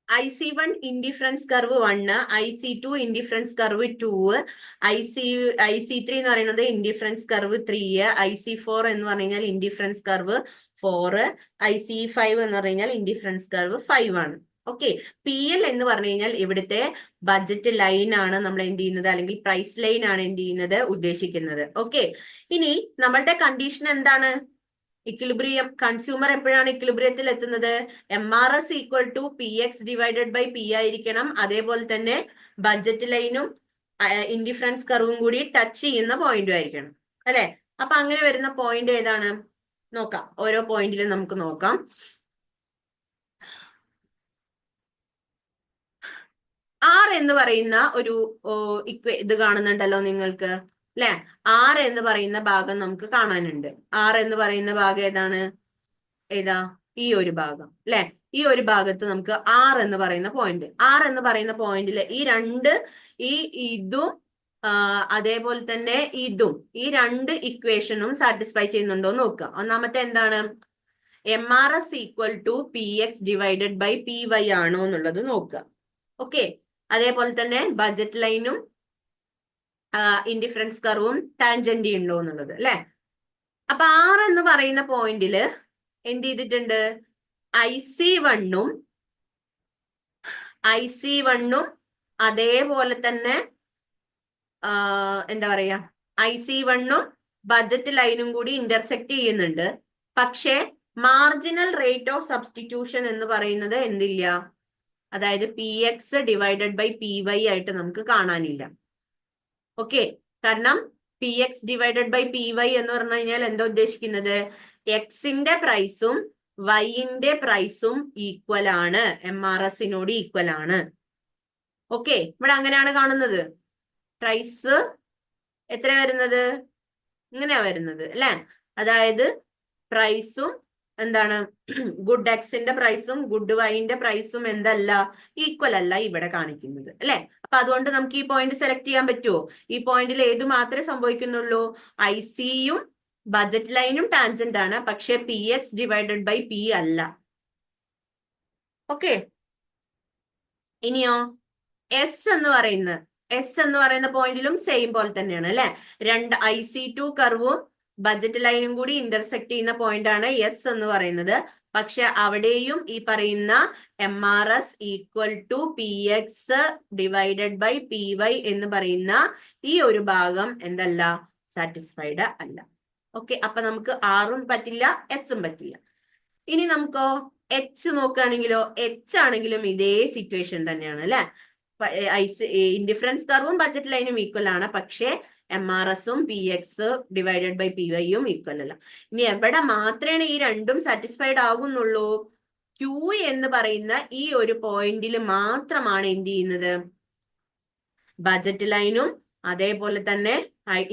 IC1 indifference curve 1, IC2 indifference curve 2, IC3 എന്ന് പറയുന്നത് ഇൻഡിഫറൻസ് കർവ് 3, IC4 എന്ന് പറഞ്ഞു കഴിഞ്ഞാൽ ഇൻഡിഫറൻസ് കർവ് 4, IC5 എന്ന് പറഞ്ഞു കഴിഞ്ഞാൽ ഇൻഡിഫറൻസ് കർവ് 5 ആണ്. ഓക്കെ, PL എന്ന് പറഞ്ഞു കഴിഞ്ഞാൽ ഇവിടുത്തെ ബഡ്ജറ്റ് ലൈൻ ആണ് നമ്മൾ എന്ത് ചെയ്യുന്നത്, അല്ലെങ്കിൽ പ്രൈസ് ലൈൻ ആണ് എന്ത് ചെയ്യുന്നത്, ഉദ്ദേശിക്കുന്നത്. ഓക്കെ, ഇനി നമ്മളുടെ കണ്ടീഷൻ എന്താണ്, ഇക്വിലിബ്രിയം, കൺസ്യൂമർ എപ്പോഴാണ് ഇക്വിലിബ്രിയത്തിൽ എത്തുന്നത്, MRS equal to PX divided by P ആയിരിക്കണം. അതേപോലെ തന്നെ ബഡ്ജറ്റ് ലൈനും ഇൻഡിഫറൻസ് കർവും കൂടി ടച്ച് ചെയ്യുന്ന പോയിന്റും ആയിരിക്കണം അല്ലെ. അപ്പൊ അങ്ങനെ വരുന്ന പോയിന്റ് ഏതാണ് നോക്കാം, ഓരോ പോയിന്റിലും നമുക്ക് നോക്കാം. R എന്ന് പറയുന്ന ഒരു ഇത് കാണുന്നുണ്ടല്ലോ നിങ്ങൾക്ക് അല്ലെ. R എന്ന് പറയുന്ന ഭാഗം നമുക്ക് കാണാനുണ്ട്. R എന്ന് പറയുന്ന ഭാഗം ഏതാണ്, ഏതാ, ഈ ഒരു ഭാഗം അല്ലെ. ഈ ഒരു ഭാഗത്ത് നമുക്ക് R എന്ന് പറയുന്ന പോയിന്റ്, R എന്ന് പറയുന്ന പോയിന്റിൽ ഈ രണ്ട്, ഇതും അതേപോലെ തന്നെ ഇതും, ഈ രണ്ട് ഇക്വേഷനും സാറ്റിസ്ഫൈ ചെയ്യുന്നുണ്ടോ എന്ന് നോക്കുക. ഒന്നാമത്തെ എന്താണ്, MRS equal to PX divided by PY ആണോ എന്നുള്ളത് നോക്കുക. ഓക്കെ, അതേപോലെ തന്നെ ബഡ്ജറ്റ് ലൈനും ഇൻഡിഫറൻസ് കർവും ടാൻജന്റ് ഉണ്ടോ എന്നുള്ളത് അല്ലെ. അപ്പൊ R എന്ന് പറയുന്ന പോയിന്റില് എന്ത് ചെയ്തിട്ടുണ്ട്, IC1ഉം അതേപോലെ തന്നെ എന്താ പറയാ, IC1ഉം ബഡ്ജറ്റ് ലൈനും കൂടി ഇന്റർസെക്ട് ചെയ്യുന്നുണ്ട്. പക്ഷെ മാർജിനൽ റേറ്റ് ഓഫ് സബ്സ്റ്റിറ്റ്യൂഷൻ എന്ന് പറയുന്നത് എന്തില്ല, അതായത് PX ഡിവൈഡഡ് ബൈ PY ആയിട്ട് നമുക്ക് കാണാനില്ല. ഓക്കെ, കാരണം PX ഡിവൈഡഡ് ബൈ PY എന്ന് പറഞ്ഞു കഴിഞ്ഞാൽ എന്താ ഉദ്ദേശിക്കുന്നത്, എക്സിന്റെ പ്രൈസും വൈന്റെ പ്രൈസും ഈക്വൽ ആണ്, MRSനോട് ഈക്വൽ ആണ്. ഓക്കെ, ഇവിടെ അങ്ങനെയാണ് കാണുന്നത്. പ്രൈസ് എത്ര വരുന്നത്, ഇങ്ങനെയാ വരുന്നത് അല്ലെ. അതായത് പ്രൈസും എന്താണ്, ഗുഡ് എക്സിന്റെ പ്രൈസും ഗുഡ് വൈന്റെ പ്രൈസും എന്തല്ല, ഈക്വൽ അല്ല ഇവിടെ കാണിക്കുന്നത് അല്ലെ. അപ്പൊ അതുകൊണ്ട് നമുക്ക് ഈ പോയിന്റ് സെലക്ട് ചെയ്യാൻ പറ്റുമോ, ഈ പോയിന്റിൽ ഏത് മാത്രമേ സംഭവിക്കുന്നുള്ളൂ, ICയും ബഡ്ജറ്റ് ലൈനും ടാൻജന്റ് ആണ്, പക്ഷെ PX ഡിവൈഡഡ് ബൈ P അല്ല. ഓക്കെ, ഇനിയോ S എന്ന് പറയുന്ന പോയിന്റിലും സെയിം പോലെ തന്നെയാണ് അല്ലെ. രണ്ട് IC2 കർവും ബഡ്ജറ്റ് ലൈനും കൂടി ഇന്റർസെക്ട് ചെയ്യുന്ന പോയിന്റ് ആണ് S എന്ന് പറയുന്നത്. പക്ഷെ അവിടെയും ഈ പറയുന്ന MRS equal to PX divided by PY എന്ന് പറയുന്ന ഈ ഒരു ഭാഗം എന്തല്ല, സാറ്റിസ്ഫൈഡ് അല്ല. ഓക്കെ, അപ്പൊ നമുക്ക് R-ഉം പറ്റില്ല, S-ഉം പറ്റില്ല. ഇനി നമുക്കോ H നോക്കുകയാണെങ്കിലോ, H ആണെങ്കിലും ഇതേ സിറ്റുവേഷൻ തന്നെയാണ് അല്ലെ. ഇൻഡിഫറൻസ് കർവും ബഡ്ജറ്റ് ലൈനും ഈക്വൽ ആണ്, പക്ഷെ MRSഉം PX ഡിവൈഡഡ് ബൈ PYയും ഈക്വൽ അല്ല. ഇനി എവിടെ മാത്രമേ ഈ രണ്ടും സാറ്റിസ്ഫൈഡ് ആകുന്നുള്ളൂ, Q എന്ന് പറയുന്ന ഈ ഒരു പോയിന്റിൽ മാത്രമാണ് എന്ത് ചെയ്യുന്നത്, ബഡ്ജറ്റ് ലൈനും അതേപോലെ തന്നെ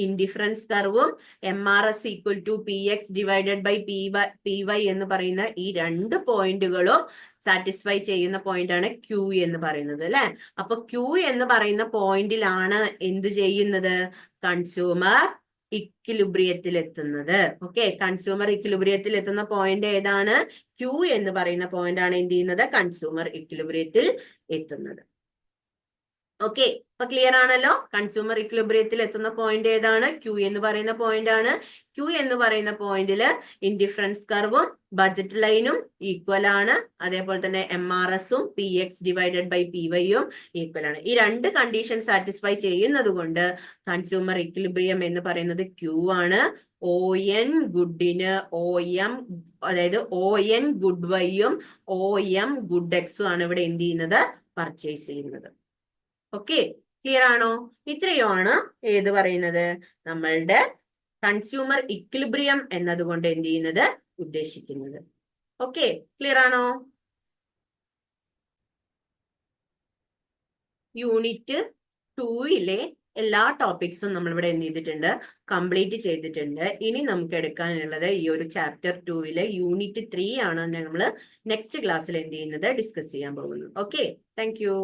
ഇൻഡിഫറൻസ് കർവും MRS equal to PX divided by PY എന്ന് പറയുന്ന ഈ രണ്ട് പോയിന്റുകളും സാറ്റിസ്ഫൈ ചെയ്യുന്ന പോയിന്റ് ആണ് Q എന്ന് പറയുന്നത് അല്ലെ. അപ്പൊ Q എന്ന് പറയുന്ന പോയിന്റിലാണ് എന്ത് ചെയ്യുന്നത്? കൺസ്യൂമർ ഇക്വിലിബ്രിയത്തിൽ എത്തുന്നത്. ഓക്കെ, കൺസ്യൂമർ ഇക്വിലിബ്രിയത്തിൽ എത്തുന്ന പോയിന്റ് ഏതാണ്? Q എന്ന് പറയുന്ന പോയിന്റ് ആണ് എന്ത് ചെയ്യുന്നത്? കൺസ്യൂമർ ഇക്വിലിബ്രിയത്തിൽ എത്തുന്നത്. ഓക്കെ, അപ്പൊ ക്ലിയർ ആണല്ലോ. കൺസ്യൂമർ ഇക്വിലിബ്രിയത്തിൽ എത്തുന്ന പോയിന്റ് ഏതാണ്? Q എന്ന് പറയുന്ന പോയിന്റ് ആണ്. Q എന്ന് പറയുന്ന പോയിന്റില് ഇൻഡിഫറൻസ് കർവും ബഡ്ജറ്റ് ലൈനും ഈക്വൽ ആണ്. അതേപോലെ തന്നെ MRS-ഉം PX ഡിവൈഡഡ് ബൈ PY-യും ഈക്വൽ ആണ്. ഈ രണ്ട് കണ്ടീഷൻ സാറ്റിസ്ഫൈ ചെയ്യുന്നത് കൊണ്ട് കൺസ്യൂമർ ഇക്വിലിബ്രിയം എന്ന് പറയുന്നത് Q ആണ്. ON ഗുഡിന് OM, അതായത് ON ഗുഡ് വൈയും OM ഗുഡ് എക്സും ആണ് ഇവിടെ എന്ത് ചെയ്യുന്നത്? പർച്ചേസ് ചെയ്യുന്നത്. ഓക്കെ, ക്ലിയർ ആണോ? ഇത്രയുമാണ് ഏത് പറയുന്നത്? നമ്മളുടെ കൺസ്യൂമർ ഇക്വിലിബ്രിയം എന്നതുകൊണ്ട് എന്ത് ചെയ്യുന്നത്? ഉദ്ദേശിക്കുന്നത്. ഓക്കെ, ക്ലിയർ ആണോ? യൂണിറ്റ് 2-ലെ എല്ലാ ടോപ്പിക്സും നമ്മളിവിടെ എന്ത് ചെയ്തിട്ടുണ്ട്? കംപ്ലീറ്റ് ചെയ്തിട്ടുണ്ട്. ഇനി നമുക്ക് എടുക്കാനുള്ളത് ഈ ഒരു ചാപ്റ്റർ 2-ലെ യൂണിറ്റ് 3 ആണ് നമ്മൾ നെക്സ്റ്റ് ക്ലാസ്സിൽ എന്ത് ചെയ്യുന്നത്? ഡിസ്കസ് ചെയ്യാൻ പോകുന്നത്. Okay, thank you.